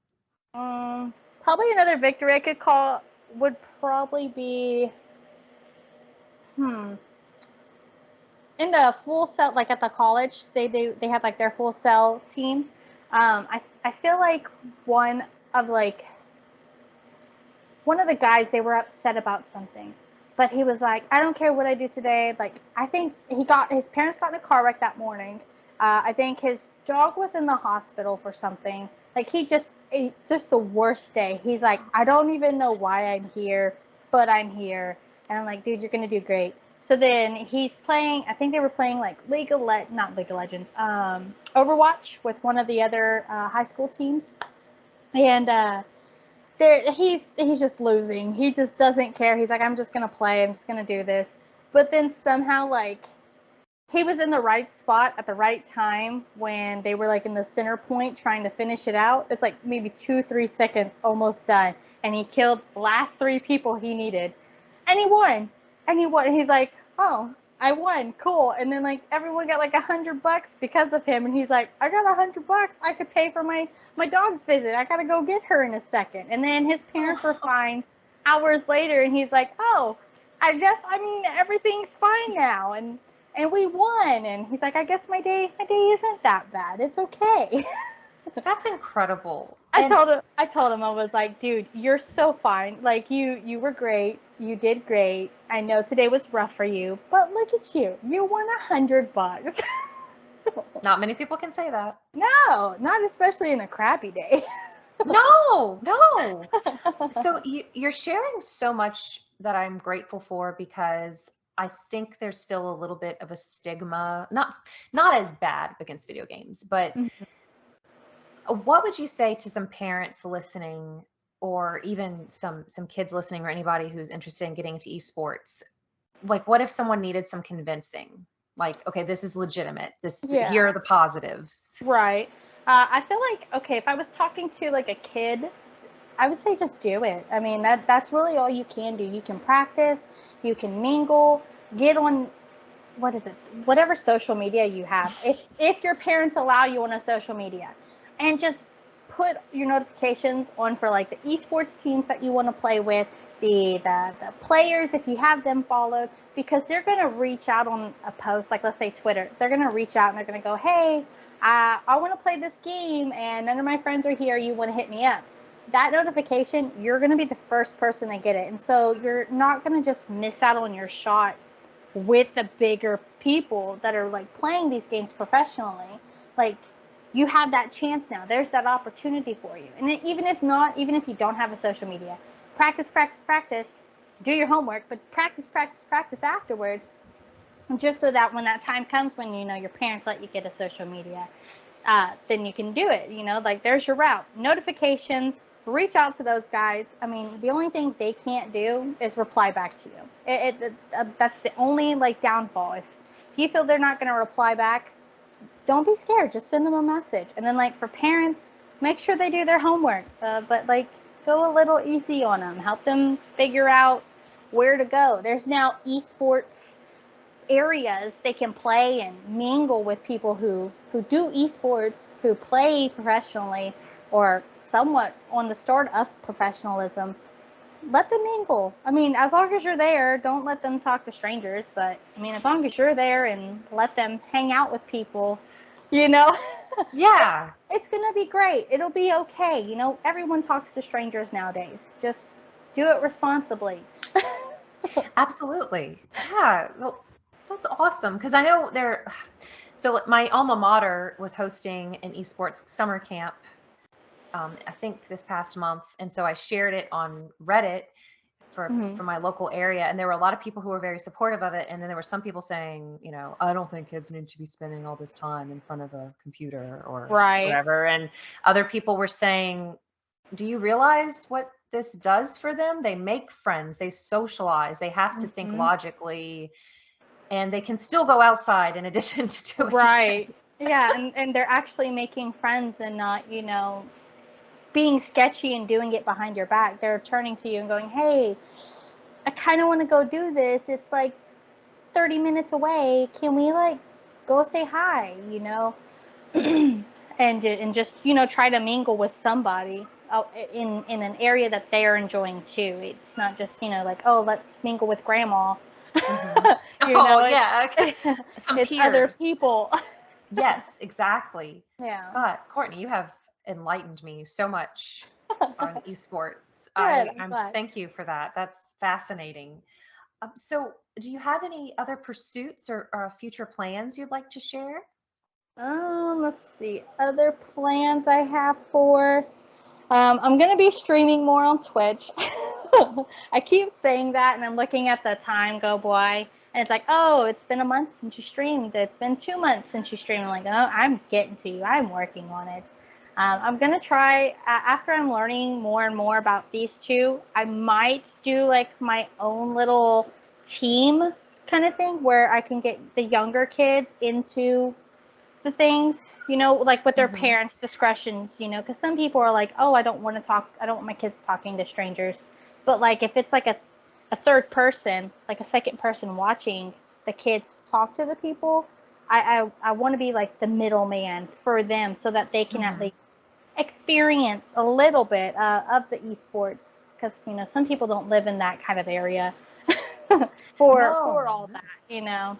Probably another victory I could call would probably be, in the full cell, like at the college, they have like their full cell team. I feel like of like one of the guys, they were upset about something, but he was like, I don't care what I do today. Like, I think his parents got in a car wreck that morning. I think his dog was in the hospital for something. Like, just the worst day. He's like, I don't even know why I'm here, but I'm here. And I'm like, dude, you're going to do great. So then he's playing, I think they were playing like not League of Legends, Overwatch with one of the other high school teams. And he's just losing. He just doesn't care. He's like, I'm just gonna play. I'm just gonna do this. But then somehow, like, he was in the right spot at the right time when they were like in the center point trying to finish it out. It's like maybe 2-3 seconds, almost done, and he killed the last 3 people he needed, and he won. He's like, oh, I won, cool. And then like everyone got like $100 because of him, and he's like, I got $100. I could pay for my dog's visit. I gotta go get her in a second. And then his parents were fine hours later, and he's like, oh, I mean everything's fine now, and we won. And he's like, I guess my day isn't that bad. It's okay. That's incredible. I told him, I was like, dude, you're so fine. Like, you were great. You did great. I know today was rough for you, but look at you. You won $100. Not many people can say that. No, not especially in a crappy day. No. So you're sharing so much that I'm grateful for, because I think there's still a little bit of a stigma, not as bad against video games, but what would you say to some parents listening, or even some kids listening, or anybody who's interested in getting into esports? Like, what if someone needed some convincing? Like, okay, this is legitimate. Here are the positives. Right. I feel like, okay, if I was talking to like a kid, I would say just do it. I mean, that's really all you can do. You can practice, you can mingle, get on, whatever social media you have. If your parents allow you on a social media, and just put your notifications on for like the esports teams that you want to play with, the players, if you have them followed, because they're going to reach out on a post, like let's say Twitter. They're going to reach out and they're going to go, hey, I want to play this game and none of my friends are here. You want to hit me up? That notification, you're going to be the first person to get it. And so you're not going to just miss out on your shot with the bigger people that are like playing these games professionally. Like, you have that chance now. There's that opportunity for you. And even if you don't have a social media, practice, do your homework, but practice afterwards, just so that when that time comes, when, your parents let you get a social media, then you can do it. Like, there's your route. Notifications, reach out to those guys. I mean, the only thing they can't do is reply back to you. That's the only, like, downfall. If you feel they're not going to reply back, don't be scared. Just send them a message. And then, like, for parents, make sure they do their homework. But, like, go a little easy on them. Help them figure out where to go. There's now esports areas they can play and mingle with people who do esports, who play professionally or somewhat on the start of professionalism. Let them mingle. I mean, as long as you're there, don't let them talk to strangers. But, I mean, as long as you're there and let them hang out with people, Yeah. it's going to be great. It'll be okay. Everyone talks to strangers nowadays. Just do it responsibly. Absolutely. Yeah. Well, that's awesome. Because I know so my alma mater was hosting an esports summer camp, I think this past month. And so I shared it on Reddit for my local area. And there were a lot of people who were very supportive of it. And then there were some people saying, I don't think kids need to be spending all this time in front of a computer or whatever. And other people were saying, do you realize what this does for them? They make friends, they socialize, they have to think logically, and they can still go outside in addition to doing right. Yeah, and they're actually making friends and not, being sketchy and doing it behind your back. They're turning to you and going, hey, I kind of want to go do this. It's like 30 minutes away. Can we like go say hi, you know? and just, you know, try to mingle with somebody in an area that they're enjoying too. It's not just, you know, like, oh, let's mingle with grandma. Mm-hmm. You know, yeah. Some it's peers. other people. Yes, exactly. Yeah. God, Courtney, you have enlightened me so much on esports. Good. I'm I'm just glad. thank you for that. That's fascinating. So, do you have any other pursuits or future plans you'd like to share? Let's see. Other plans I have for. I'm gonna be streaming more on Twitch. I keep saying that, and I'm looking at the time go by, and it's like, oh, it's been a month since you streamed. It's been 2 months since you streamed. I'm like, oh, I'm getting to you. I'm working on it. I'm gonna try after I'm learning more and more about these two. I might do like my own little team kind of thing where I can get the younger kids into the things, you know, like with their Mm-hmm. parents' discretions, you know, because some people are like, oh, I don't want to talk, I don't want my kids talking to strangers. But like if it's like a third person, like a second person watching the kids talk to the people, I want to be like the middleman for them so that they can at Mm-hmm. least experience a little bit of the esports because, you know, some people don't live in that kind of area for No. all that, you know.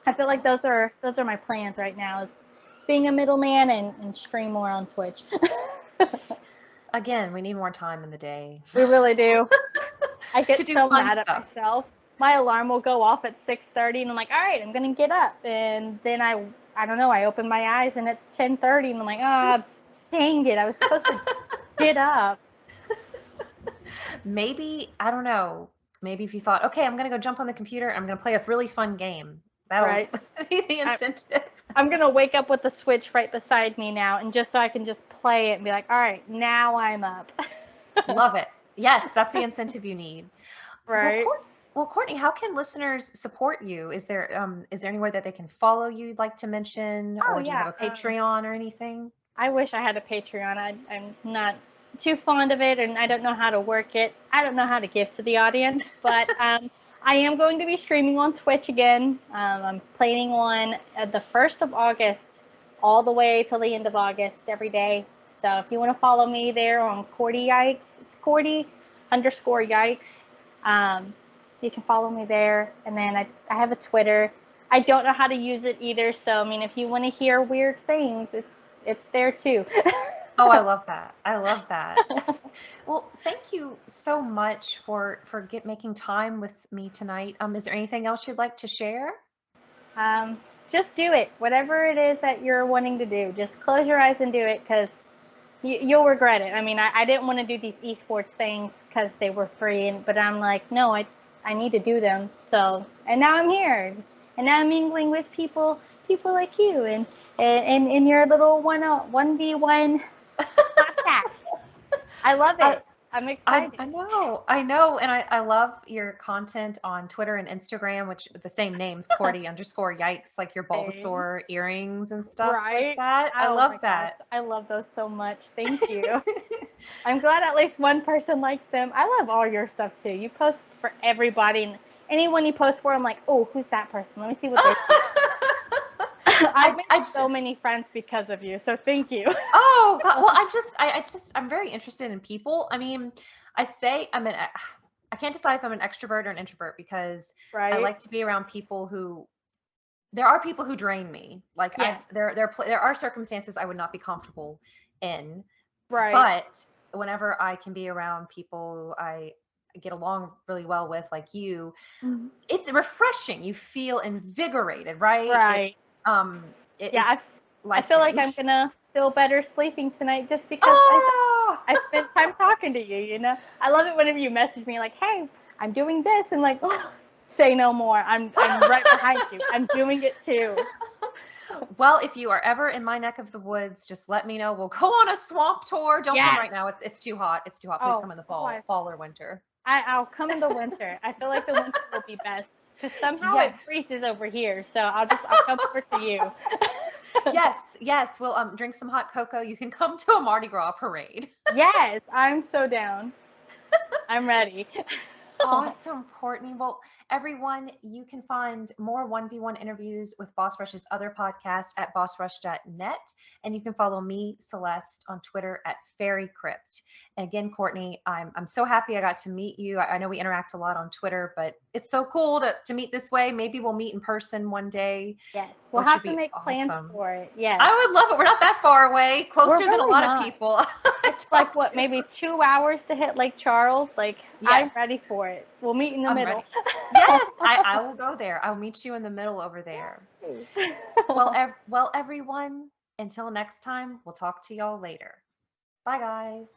I feel like those are my plans right now is being a middleman and stream more on Twitch. Again, we need more time in the day We really do. I to get do so fun mad at stuff. myself. My alarm will go off at 6:30 and I'm like, all right, I'm gonna get up. And then I don't know, I open my eyes and it's 10:30 and I'm like, ah, dang it, I was supposed to get up. Maybe, I don't know, maybe if you thought, okay, I'm going to go jump on the computer, I'm going to play a really fun game. That'll Right. be the incentive. I'm gonna wake up with the Switch right beside me now, and just so I can just play it and be like, all right, now I'm up. Love it. Yes, that's the incentive you need. Well, Right. Courtney, how can listeners support you? Is there anywhere that they can follow you'd like to mention, Oh or do you have yeah. a Patreon or anything? I wish I had a Patreon. I'm not too fond of it, and I don't know how to work it. I don't know how to give to the audience, but I am going to be streaming on Twitch again. I'm planning on the 1st of August all the way till the end of August every day. So if you want to follow me there on Courty Yikes, it's Courty_Yikes. You can follow me there, and then I have a Twitter. I don't know how to use it either, so I mean, if you want to hear weird things, it's there too. Oh, I love that. I love that. Well, thank you so much for making time with me tonight. Is there anything else you'd like to share? um, just do it. Whatever it is that you're wanting to do, just close your eyes and do it because you'll regret it. I mean, I didn't want to do these esports things because they were free, but I'm like, no, I need to do them. So, and now I'm here, and now I'm mingling with people like you, and in your little 1v1 podcast. I love it. I'm excited. I know, and I love your content on Twitter and Instagram, which the same names, Courty_Yikes, like your Same. Bulbasaur earrings and stuff like Right? that. I Oh love my gosh, that. I love those so much. Thank you. I'm glad at least one person likes them. I love all your stuff too. You post for everybody, and anyone you post for, I'm like, oh, who's that person? Let me see what they. I've made so many friends because of you, so thank you. Oh, God. Well, I'm very interested in people. I mean, I can't decide if I'm an extrovert or an introvert because I Right? like to be around people there are people who drain me. Like Yes. there are circumstances I would not be comfortable in, Right. but whenever I can be around people I get along really well with, like you, Mhm. it's refreshing. You feel invigorated, right? Right. Yeah, It's I feel like life-giving. I'm gonna feel better sleeping tonight just because Oh, I spent time talking to you, you know? I love it whenever you message me like, hey, I'm doing this, and like, say no more. I'm right behind you. I'm doing it too. well, if you are ever in my neck of the woods, just let me know. We'll go on a swamp tour. Don't come right Yes. now. It's too hot. It's too hot. Please Oh, come in the oh, fall or winter. I'll come in the winter. I feel like the winter will be best because somehow it Yes. freezes over here. So I'll come over to you. Yes. We'll drink some hot cocoa. You can come to a Mardi Gras parade. Yes, I'm so down. I'm ready. Awesome, Courtney. Well, everyone, you can find more 1v1 interviews with Boss Rush's other podcast at bossrush.net. And you can follow me, Celeste, on Twitter at FairyCrypt. And again, Courtney, I'm so happy I got to meet you. I know we interact a lot on Twitter, but it's so cool to meet this way. Maybe we'll meet in person one day. Yes, we'll have to make plans for it. Yes. I would love it. We're not that far away, closer than a lot of people. It's like, what, maybe 2 hours to hit Lake Charles? Like, yes. I'm ready for it. We'll meet in the middle. Yes, I will go there. I'll meet you in the middle over there. Well, everyone, until next time, we'll talk to y'all later. Bye, guys.